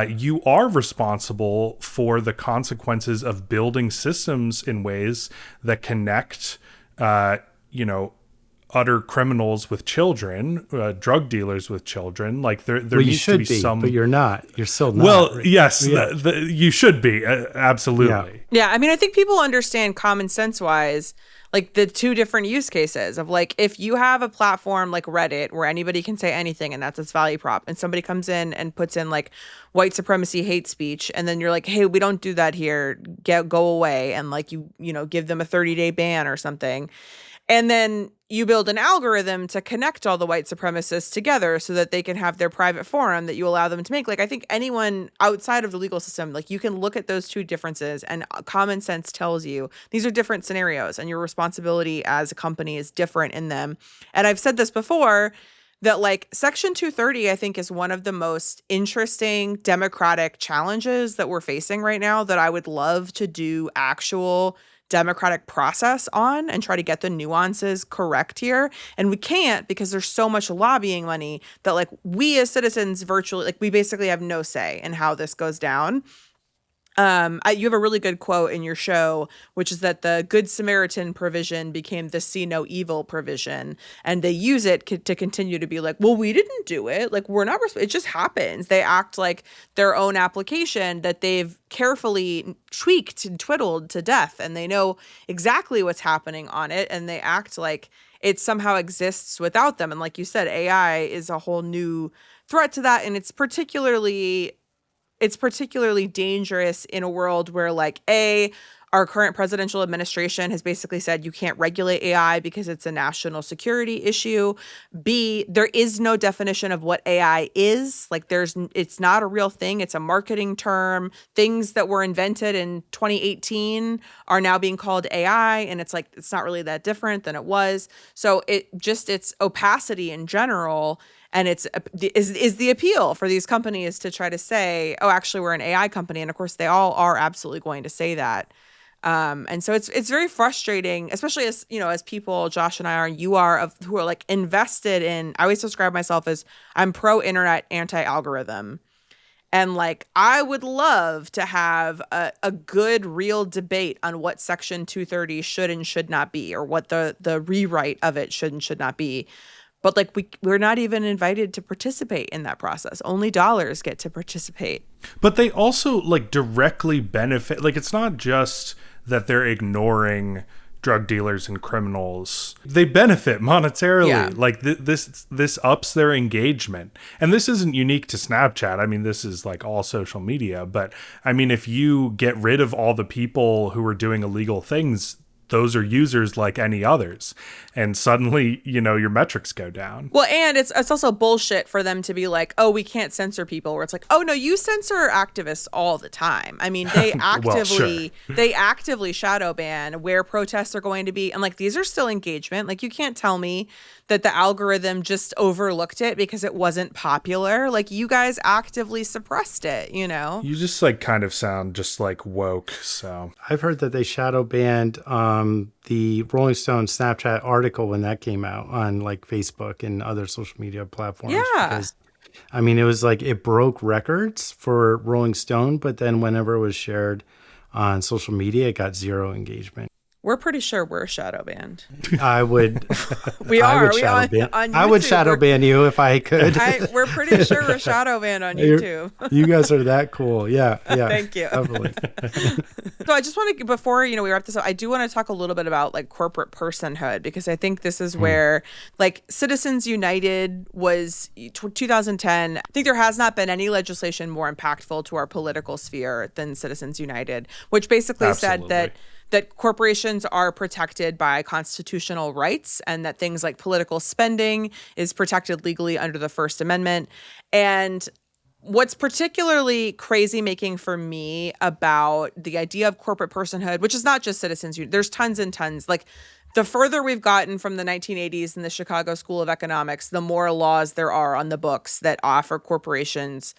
S1: you are responsible for the consequences of building systems in ways that connect, you know, utter criminals with children, drug dealers with children. Like there needs to be some.
S3: But you're not. You're still not.
S1: Well,
S3: right?
S1: yes,
S3: Yeah.
S1: you should be, absolutely.
S2: Yeah, I mean, I think people understand common sense wise, like the two different use cases of like, if you have a platform like Reddit where anybody can say anything and that's its value prop, and somebody comes in and puts in like white supremacy hate speech, and then you're like, hey, we don't do that here, go away, and like you know, give them a 30-day ban or something. And then you build an algorithm to connect all the white supremacists together so that they can have their private forum that you allow them to make. Like, I think anyone outside of the legal system, like, you can look at those two differences, and common sense tells you these are different scenarios and your responsibility as a company is different in them. And I've said this before, that like Section 230, I think, is one of the most interesting democratic challenges that we're facing right now that I would love to do actual democratic process on and try to get the nuances correct here. And we can't because there's so much lobbying money that like we as citizens virtually, like we basically have no say in how this goes down. You have a really good quote in your show, which is that the Good Samaritan provision became the see no evil provision. And they use it to continue to be like, well, we didn't do it. Like, we're not, it just happens. They act like their own application that they've carefully tweaked and twiddled to death. And they know exactly what's happening on it. And they act like it somehow exists without them. And like you said, AI is a whole new threat to that. And it's particularly dangerous in a world where like our current presidential administration has basically said you can't regulate AI because it's a national security issue. B, there is no definition of what AI is. Like it's not a real thing. It's a marketing term. Things that were invented in 2018 are now being called AI. And it's like, it's not really that different than it was. So its opacity in general. And is the appeal for these companies to try to say, oh, actually, we're an AI company. And of course, they all are absolutely going to say that. And so it's very frustrating, especially as, you know, as people, Josh and I are, you are, who are like invested in, I always describe myself as I'm pro-internet, anti-algorithm. And like, I would love to have a good, real debate on what Section 230 should and should not be, or what the rewrite of it should and should not be. But like we're not even invited to participate in that process. Only dollars get to participate.
S1: But they also like directly benefit. Like it's not just that they're ignoring drug dealers and criminals. They benefit monetarily.
S2: Yeah.
S1: Like this ups their engagement. And this isn't unique to Snapchat. I mean, this is like all social media. But I mean, if you get rid of all the people who are doing illegal things, those are users like any others. And suddenly, you know, your metrics go down.
S2: Well, and it's also bullshit for them to be like, oh, we can't censor people, where it's like, oh no, you censor activists all the time. I mean, they actively they actively shadow ban where protests are going to be. And like, these are still engagement. Like, you can't tell me that the algorithm just overlooked it because it wasn't popular. Like, you guys actively suppressed it, you know?
S1: You just like kind of sound just like woke. So
S3: I've heard that they shadow banned the Rolling Stone Snapchat article when that came out on like Facebook and other social media platforms.
S2: Yeah.
S3: Because, I mean, it was like it broke records for Rolling Stone, but then whenever it was shared on social media, it got zero engagement.
S2: We're pretty sure we're shadow banned.
S3: I would.
S2: We
S3: I
S2: are.
S3: would
S2: We
S3: shadow
S2: on
S3: ban.
S2: YouTube,
S3: I would shadow ban you if I could.
S2: We're pretty sure we're shadow banned on YouTube.
S3: You guys are that cool. Yeah.
S2: Thank you.
S3: Definitely.
S2: So I just want to, before, you know, we wrap this up, I do want to talk a little bit about like corporate personhood, because I think this is where like Citizens United was 2010. I think there has not been any legislation more impactful to our political sphere than Citizens United, which basically said that corporations are protected by constitutional rights, and that things like political spending is protected legally under the First Amendment. And what's particularly crazy making for me about the idea of corporate personhood, which is not just Citizens United, there's tons and tons. Like, the further we've gotten from the 1980s in the Chicago School of Economics, the more laws there are on the books that offer corporations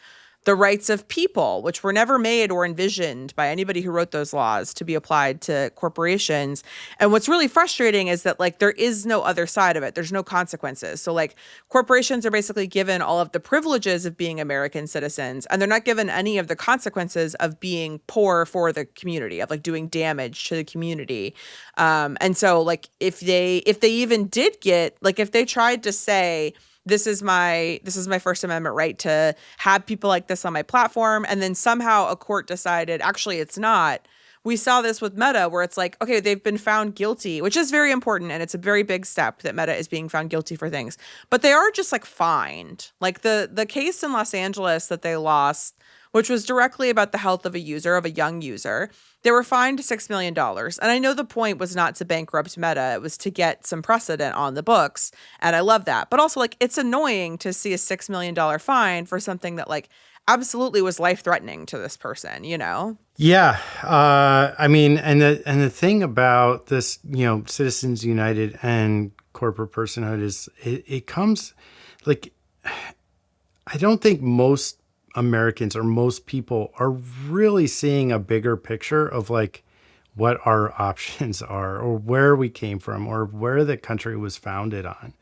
S2: the rights of people, which were never made or envisioned by anybody who wrote those laws to be applied to corporations. And what's really frustrating is that like there is no other side of it. There's no consequences. So like corporations are basically given all of the privileges of being American citizens, and they're not given any of the consequences of being poor for the community, of like doing damage to the community. And so like if they even did get, like if they tried to say, this is my First Amendment right to have people like this on my platform, and then somehow a court decided, actually, it's not. We saw this with Meta, where it's like, okay, they've been found guilty, which is very important, and it's a very big step that Meta is being found guilty for things. But they are just like fined. Like the case in Los Angeles that they lost, which was directly about the health of a young user, they were fined $6 million. And I know the point was not to bankrupt Meta. It was to get some precedent on the books. And I love that. But also, like, it's annoying to see a $6 million fine for something that, like, absolutely was life-threatening to this person, you know?
S3: Yeah. I mean, and the thing about this, you know, Citizens United and corporate personhood is it comes, like, I don't think most Americans or most people are really seeing a bigger picture of like what our options are or where we came from or where the country was founded on.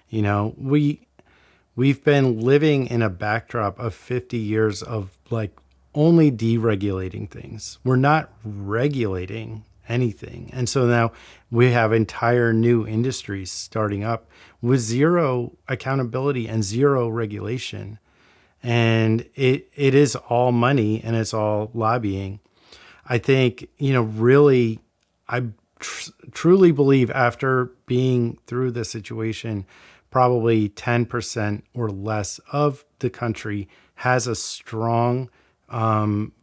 S3: You know, we've been living in a backdrop of 50 years of like only deregulating things. We're not regulating anything. And so now we have entire new industries starting up with zero accountability and zero regulation. And it is all money and it's all lobbying. I think, you know, really, I truly believe after being through the situation, probably 10% or less of the country has a strong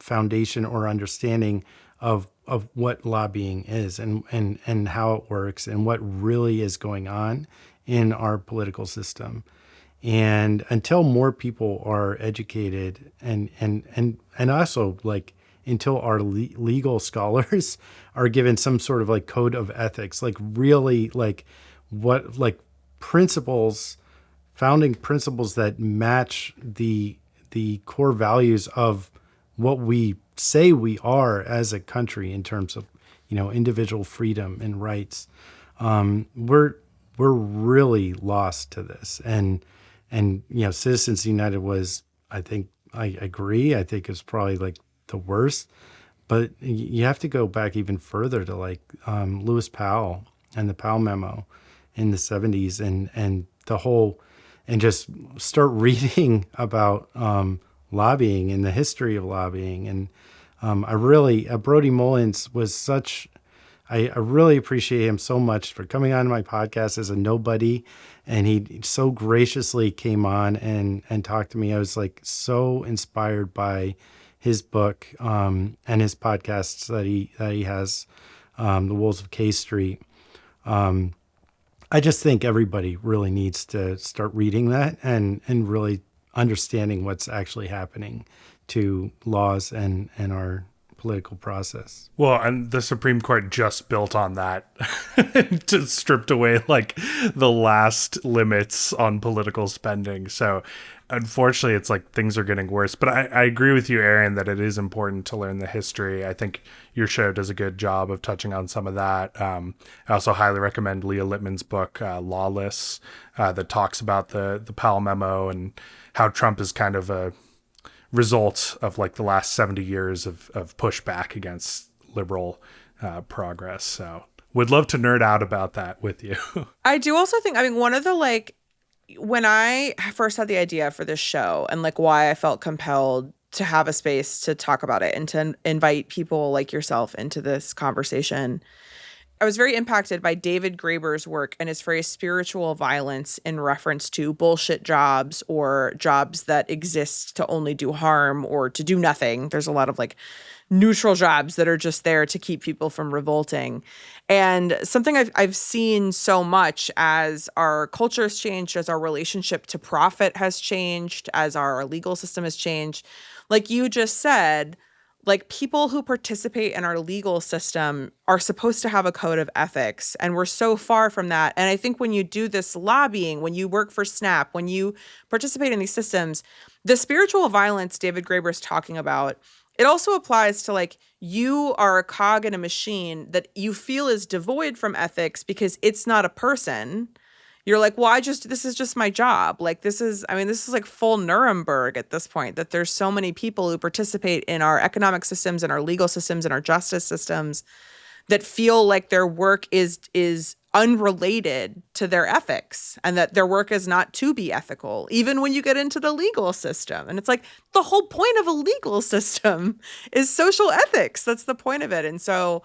S3: foundation or understanding of what lobbying is and how it works and what really is going on in our political system. And until more people are educated and also like until our legal scholars are given some sort of like code of ethics, like really like what like principles, founding principles that match the core values of what we say we are as a country in terms of, you know, individual freedom and rights. We're really lost to this. And you know, Citizens United was, I think, I agree. I think it's probably like the worst, but you have to go back even further to like Lewis Powell and the Powell memo in the 70s and the whole, and just start reading about lobbying and the history of lobbying. And I really, Brody Mullins was such, I really appreciate him so much for coming on my podcast as a nobody. And he so graciously came on and talked to me. I was like so inspired by his book and his podcasts that he has, The Wolves of K Street. I just think everybody really needs to start reading that and really understanding what's actually happening to laws and our political process.
S1: Well, and the Supreme Court just built on that to stripped away like the last limits on political spending. So unfortunately, it's like things are getting worse. But I agree with you, Aaron, that it is important to learn the history. I think your show does a good job of touching on some of that. I also highly recommend Leah Littman's book, Lawless, that talks about the Powell memo and how Trump is kind of a result of like the last 70 years of pushback against liberal progress. So would love to nerd out about that with you.
S2: I do also think, I mean, one of the like, when I first had the idea for this show and like why I felt compelled to have a space to talk about it and to invite people like yourself into this conversation, I was very impacted by David Graeber's work and his phrase spiritual violence in reference to bullshit jobs or jobs that exist to only do harm or to do nothing. There's a lot of like neutral jobs that are just there to keep people from revolting. And something I've seen so much as our culture has changed, as our relationship to profit has changed, as our legal system has changed, like you just said, like people who participate in our legal system are supposed to have a code of ethics, and we're so far from that. And I think when you do this lobbying, when you work for SNAP, when you participate in these systems, the spiritual violence David Graeber is talking about, it also applies to like you are a cog in a machine that you feel is devoid from ethics because it's not a person. You're like, well, this is just my job. Like, this is like full Nuremberg at this point, that there's so many people who participate in our economic systems and our legal systems and our justice systems that feel like their work is unrelated to their ethics and that their work is not to be ethical, even when you get into the legal system. And it's like the whole point of a legal system is social ethics. That's the point of it. And so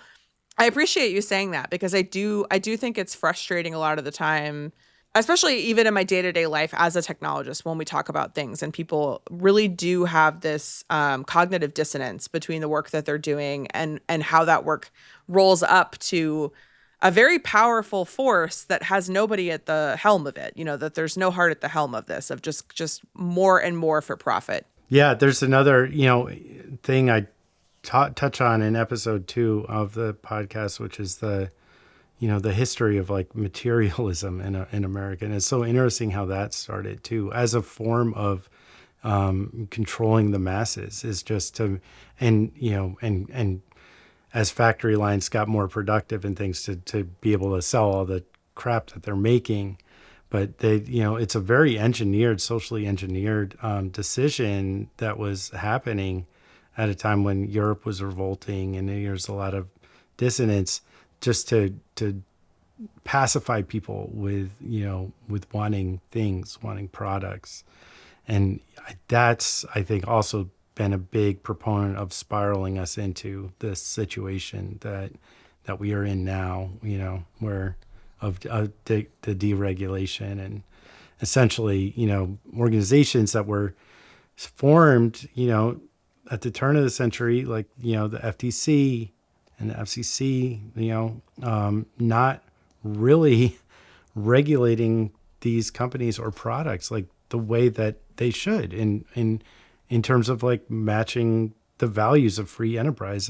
S2: I appreciate you saying that because I do think it's frustrating a lot of the time, especially even in my day-to-day life as a technologist, when we talk about things and people really do have this cognitive dissonance between the work that they're doing and how that work rolls up to a very powerful force that has nobody at the helm of it, you know, that there's no heart at the helm of this, of just more and more for profit.
S3: Yeah, there's another, you know, thing I touch on in episode 2 of the podcast, which is the the history of like materialism in America. And it's so interesting how that started too, as a form of controlling the masses, is just to, and as factory lines got more productive and things to be able to sell all the crap that they're making. But it's a very socially engineered decision that was happening at a time when Europe was revolting and there's a lot of dissonance, just to pacify people with wanting things, wanting products. And that's, I think, also been a big proponent of spiraling us into this situation that we are in now, where of the deregulation and essentially, organizations that were formed, at the turn of the century, like, the FTC and the FCC, not really regulating these companies or products like the way that they should in terms of like matching the values of free enterprise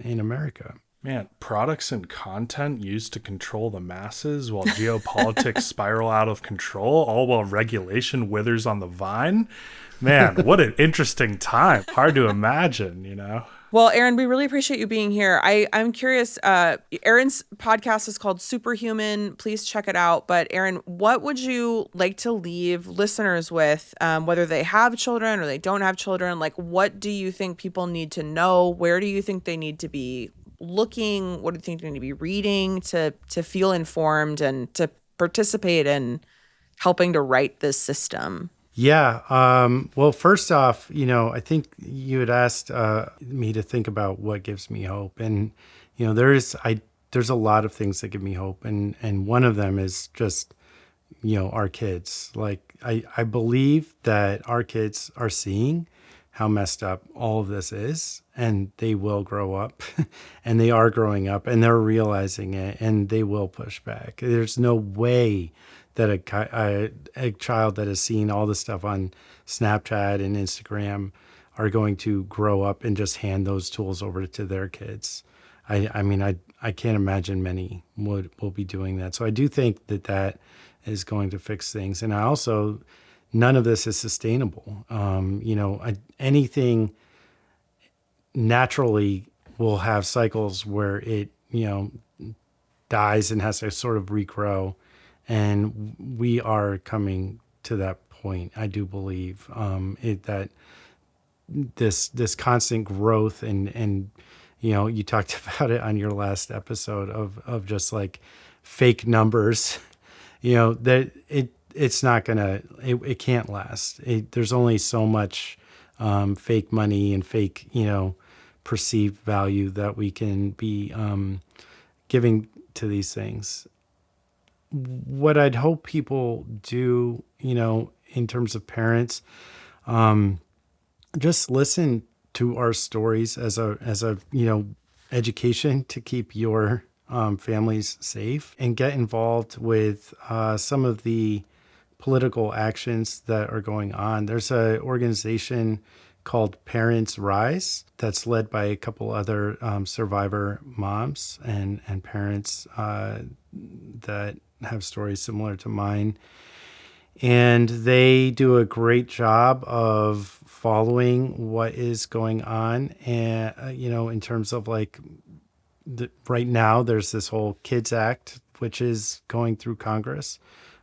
S3: in America.
S1: Man, products and content used to control the masses while geopolitics spiral out of control, all while regulation withers on the vine. Man, what an interesting time. Hard to imagine.
S2: Well, Aaron, we really appreciate you being here. I'm curious, Aaron's podcast is called Superhuman. Please check it out. But Aaron, what would you like to leave listeners with, whether they have children or they don't have children? Like, what do you think people need to know? Where do you think they need to be looking? What do you think they need to be reading to feel informed and to participate in helping to right this system?
S3: Yeah. Well, first off, I think you had asked me to think about what gives me hope. And, there's a lot of things that give me hope. And one of them is just, our kids. Like, I believe that our kids are seeing how messed up all of this is, and they will grow up and they are growing up and they're realizing it, and they will push back. There's no way that a child that has seen all the stuff on Snapchat and Instagram are going to grow up and just hand those tools over to their kids. I mean, I can't imagine many will be doing that. So I do think that is going to fix things. And I also, none of this is sustainable. Anything naturally will have cycles where it, dies and has to sort of regrow. And we are coming to that point. I do believe that this constant growth and you talked about it on your last episode of just like fake numbers, that it's not gonna, it can't last. There's only so much fake money and fake perceived value that we can be giving to these things. What I'd hope people do, in terms of parents, just listen to our stories as a education to keep your families safe, and get involved with some of the political actions that are going on. There's an organization called Parents Rise that's led by a couple other survivor moms and parents that have stories similar to mine. And they do a great job of following what is going on. And, in terms of like, right now, there's this whole Kids Act, which is going through Congress.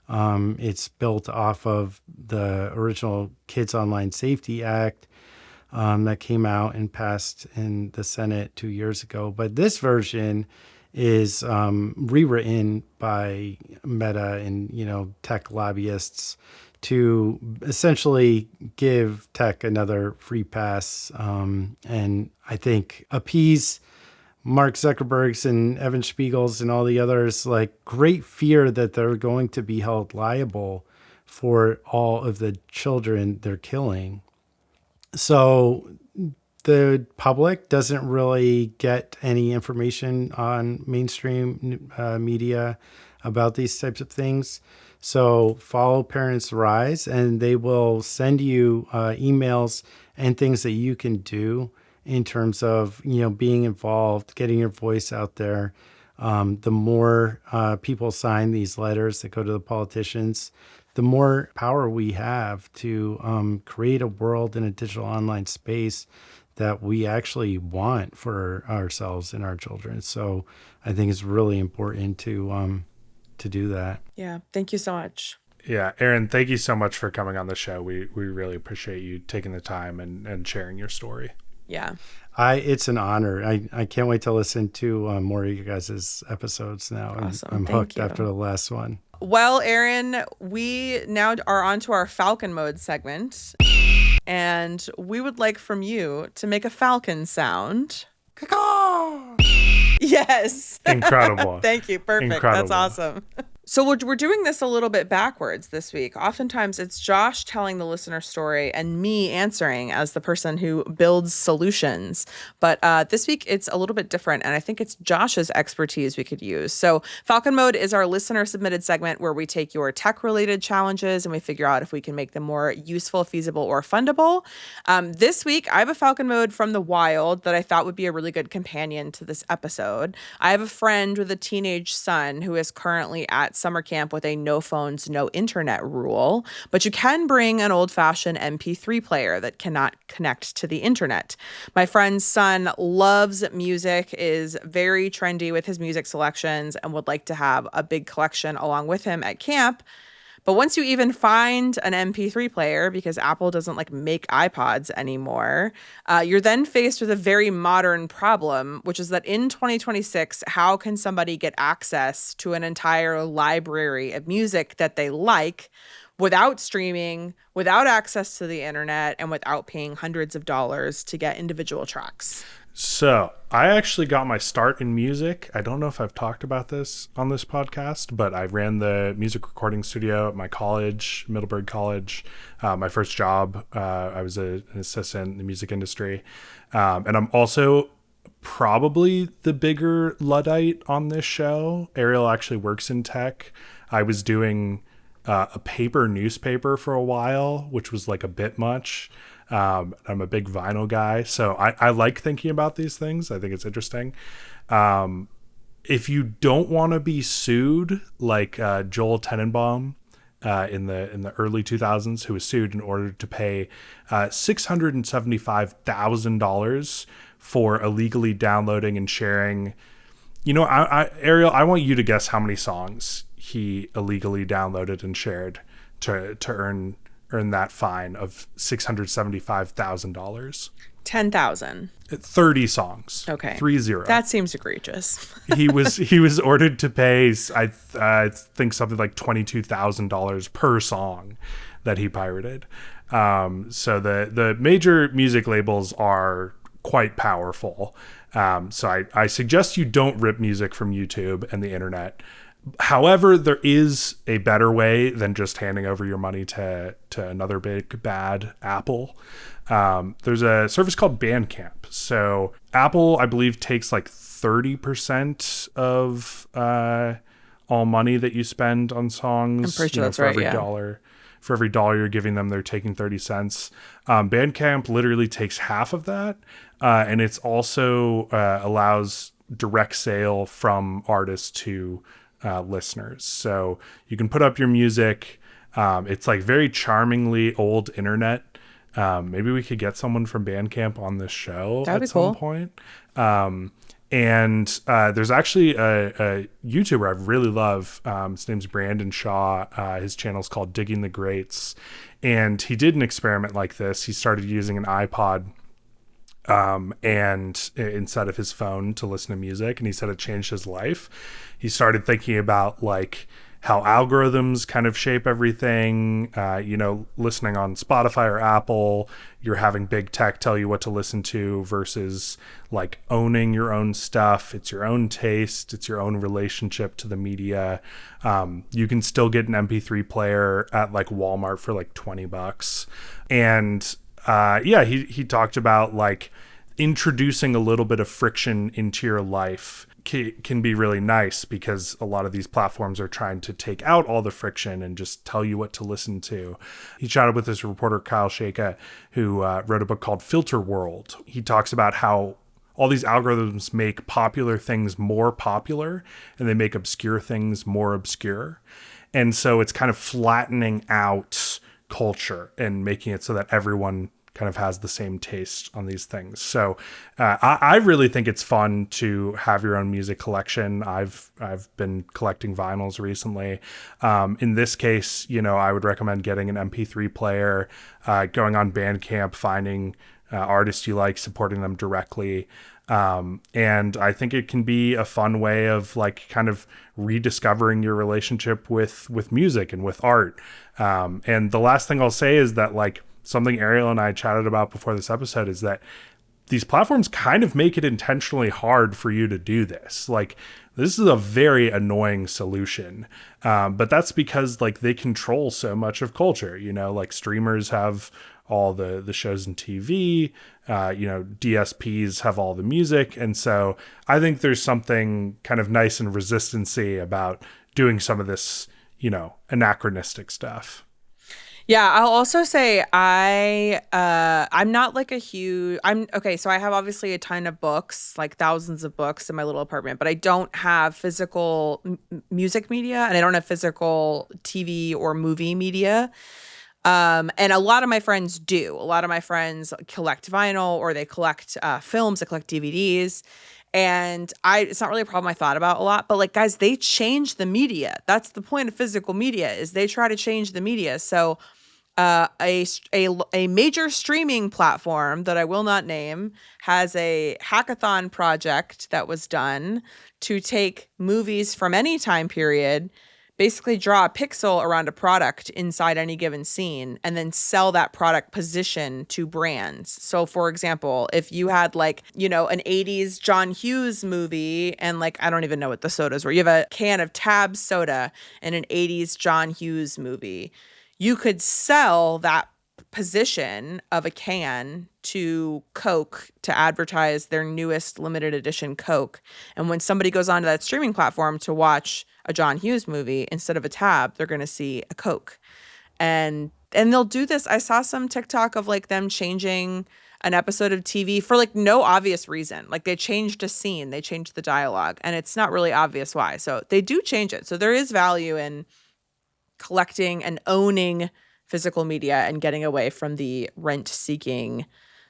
S3: It's built off of the original Kids Online Safety Act that came out and passed in the Senate 2 years ago. But this version is rewritten by Meta and tech lobbyists to essentially give tech another free pass, and I think appease Mark Zuckerberg's and Evan Spiegel's and all the others, like, great fear that they're going to be held liable for all of the children they're killing. So the public doesn't really get any information on mainstream media about these types of things. So follow Parents Rise, and they will send you emails and things that you can do in terms of, being involved, getting your voice out there. The more people sign these letters that go to the politicians, the more power we have to create a world in a digital online space that we actually want for ourselves and our children. So I think it's really important to do that.
S2: Yeah. Thank you so much.
S1: Yeah, Aaron, thank you so much for coming on the show. We really appreciate you taking the time and sharing your story.
S2: Yeah.
S3: It's an honor. I can't wait to listen to more of you guys' episodes now.
S2: Awesome.
S3: I'm
S2: Thank
S3: hooked
S2: you.
S3: after the last one.
S2: Well, Aaron, we now are on to our Falcon mode segment. And we would like from you to make a falcon sound. Yes.
S1: Incredible.
S2: Thank you. Perfect.
S1: Incredible.
S2: That's awesome. So we're doing this a little bit backwards this week. Oftentimes it's Josh telling the listener story and me answering as the person who builds solutions. But this week it's a little bit different, and I think it's Josh's expertise we could use. So Falcon Mode is our listener submitted segment where we take your tech related challenges and we figure out if we can make them more useful, feasible, or fundable. This week I have a Falcon Mode from the wild that I thought would be a really good companion to this episode. I have a friend with a teenage son who is currently at summer camp with a no phones, no internet rule, but you can bring an old-fashioned MP3 player that cannot connect to the internet. My friend's son loves music, is very trendy with his music selections, and would like to have a big collection along with him at camp. But once you even find an MP3 player, because Apple doesn't make iPods anymore, you're then faced with a very modern problem, which is that in 2026, how can somebody get access to an entire library of music that they like without streaming, without access to the internet, and without paying hundreds of dollars to get individual tracks?
S1: So I actually got my start in music. I don't know if I've talked about this on this podcast, but I ran the music recording studio at my college, Middleburg College. My first job, I was an assistant in the music industry. And I'm also probably the bigger Luddite on this show. Ariel actually works in tech. I was doing a paper newspaper for a while, which was a bit much. I'm a big vinyl guy, so I like thinking about these things. I think it's interesting. If you don't want to be sued, like Joel Tenenbaum in the early 2000s, who was sued in order to pay $675,000 for illegally downloading and sharing. Ariel, I want you to guess how many songs he illegally downloaded and shared to earn that fine of $675,000.
S2: 10,000.
S1: 30 songs.
S2: Okay.
S1: 30.
S2: That seems egregious.
S1: he was ordered to pay, I think, something like $22,000 per song that he pirated. So the major music labels are quite powerful. So I suggest you don't rip music from YouTube and the internet. However, there is a better way than just handing over your money to another big bad Apple. There's a service called Bandcamp. So Apple, I believe, takes 30% of all money that you spend on songs.
S2: I'm pretty sure that's
S1: for
S2: right,
S1: every
S2: yeah.
S1: dollar. For every dollar you're giving them, they're taking 30 cents. Bandcamp literally takes half of that. And it's also allows direct sale from artists to listeners. So you can put up your music. It's very charmingly old internet. Maybe we could get someone from Bandcamp on this show at some point. And there's actually a YouTuber I really love. His name's Brandon Shaw. His channel's called Digging the Greats. And he did an experiment like this. He started using an iPod and instead of his phone to listen to music, and he said it changed his life. He started thinking about how algorithms kind of shape everything. Listening on Spotify or Apple, you're having big tech tell you what to listen to versus owning your own stuff. It's your own taste. It's your own relationship to the media. You can still get an MP3 player at Walmart for $20. And he talked about introducing a little bit of friction into your life can be really nice, because a lot of these platforms are trying to take out all the friction and just tell you what to listen to. He chatted with this reporter, Kyle Shaka, who wrote a book called Filter World. He talks about how all these algorithms make popular things more popular and they make obscure things more obscure. And so it's kind of flattening out culture and making it so that everyone kind of has the same taste on these things. So I really think it's fun to have your own music collection. I've been collecting vinyls recently. In this case, I would recommend getting an MP3 player, going on Bandcamp, finding artists you like, supporting them directly. And I think it can be a fun way of like kind of rediscovering your relationship with music and with art. And the last thing I'll say is that like something Ariel and I chatted about before this episode is that these platforms kind of make it intentionally hard for you to do this. Like this is a very annoying solution. But that's because like they control so much of culture, like streamers have all the shows and TV, DSPs have all the music. And so I think there's something kind of nice and resistancy about doing some of this, anachronistic stuff.
S2: Yeah, I'll also say I'm not like so I have obviously a ton of books, like thousands of books in my little apartment, but I don't have physical music media and I don't have physical TV or movie media. And a lot of my friends do. A lot of my friends collect vinyl or they collect films, they collect DVDs. And it's not really a problem I thought about a lot, but like, guys, they change the media. That's the point of physical media is they try to change the media. So a major streaming platform that I will not name has a hackathon project that was done to take movies from any time period, basically draw a pixel around a product inside any given scene and then sell that product position to brands. So for example, if you had like, an 80s John Hughes movie and like, I don't even know what the sodas were. You have a can of Tab soda and an 80s John Hughes movie. You could sell that position of a can to Coke to advertise their newest limited edition Coke. And when somebody goes onto that streaming platform to watch a John Hughes movie, instead of a Tab, they're going to see a Coke. And they'll do this. I saw some TikTok of like them changing an episode of TV for like no obvious reason. Like they changed a scene, they changed the dialogue, and it's not really obvious why. So they do change it. So there is value in collecting and owning physical media and getting away from the rent seeking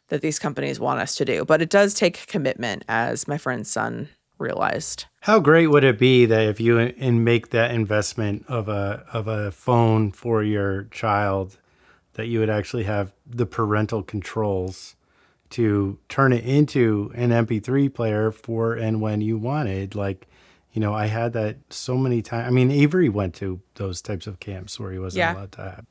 S2: that these companies want us to do. But it does take commitment, as my friend's son realized.
S3: How great would it be that if you make that investment of a phone for your child, that you would actually have the parental controls to turn it into an MP3 player for and when you wanted. Like, I had that so many times. I mean, Avery went to those types of camps where he wasn't allowed to have,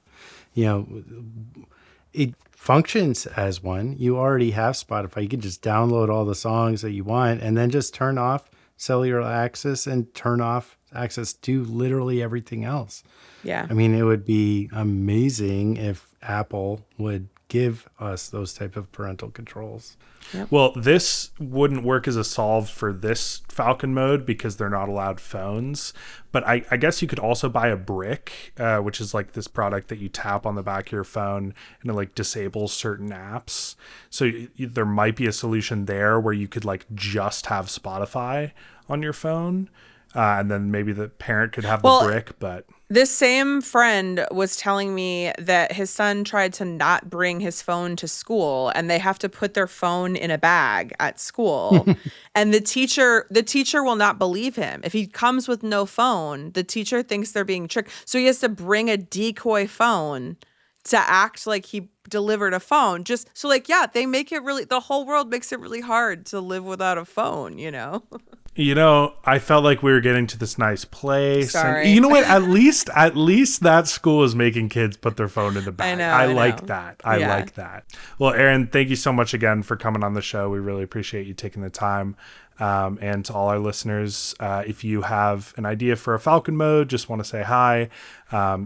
S3: it functions as one. You already have Spotify. You can just download all the songs that you want and then just turn off cellular access and turn off access to literally everything else.
S2: Yeah.
S3: I mean, it would be amazing if Apple would give us those type of parental controls.
S2: Yep.
S1: Well, this wouldn't work as a solve for this Falcon mode because they're not allowed phones. But I guess you could also buy a brick, which is like this product that you tap on the back of your phone and it like disables certain apps. So there might be a solution there where you could like just have Spotify on your phone. And then maybe the parent could have the brick, but...
S2: This same friend was telling me that his son tried to not bring his phone to school and they have to put their phone in a bag at school. And the teacher will not believe him. If he comes with no phone, the teacher thinks they're being tricked. So he has to bring a decoy phone to act like he delivered a phone. Just so like, yeah, they make it really, the whole world makes it really hard to live without a phone,
S1: I felt like we were getting to this nice place.
S2: Sorry.
S1: And you know what? At least that school is making kids put their phone in the bag. I like that. I like that. Well, Aaron, thank you so much again for coming on the show. We really appreciate you taking the time. And to all our listeners, if you have an idea for a Falcon mode, just want to say hi,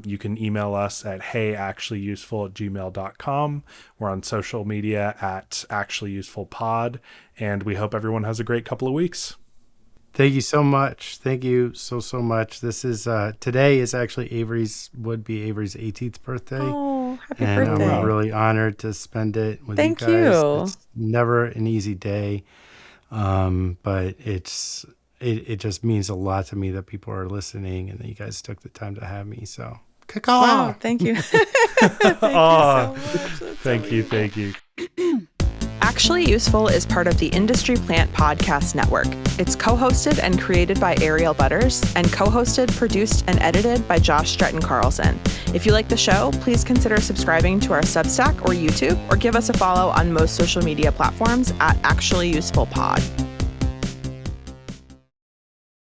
S1: you can email us at heyactuallyuseful@gmail.com. We're on social media at actuallyusefulpod, and we hope everyone has a great couple of weeks.
S3: Thank you so much. Thank you so much. This is today is actually Avery's 18th birthday.
S2: Oh, happy
S3: and
S2: birthday.
S3: I'm really honored to spend it with
S2: Thank
S3: you guys.
S2: you.
S3: It's never an easy day. But it just means a lot to me that people are listening and that you guys took the time to have me. So, caw.
S2: Wow, thank you. Thank you so much.
S1: Thank you.
S2: Actually Useful is part of the Industry Plant Podcast Network. It's co-hosted and created by Ariel Butters and co-hosted, produced, and edited by Josh Stretton Carlson. If you like the show, please consider subscribing to our Substack or YouTube, or give us a follow on most social media platforms at Actually Useful Pod.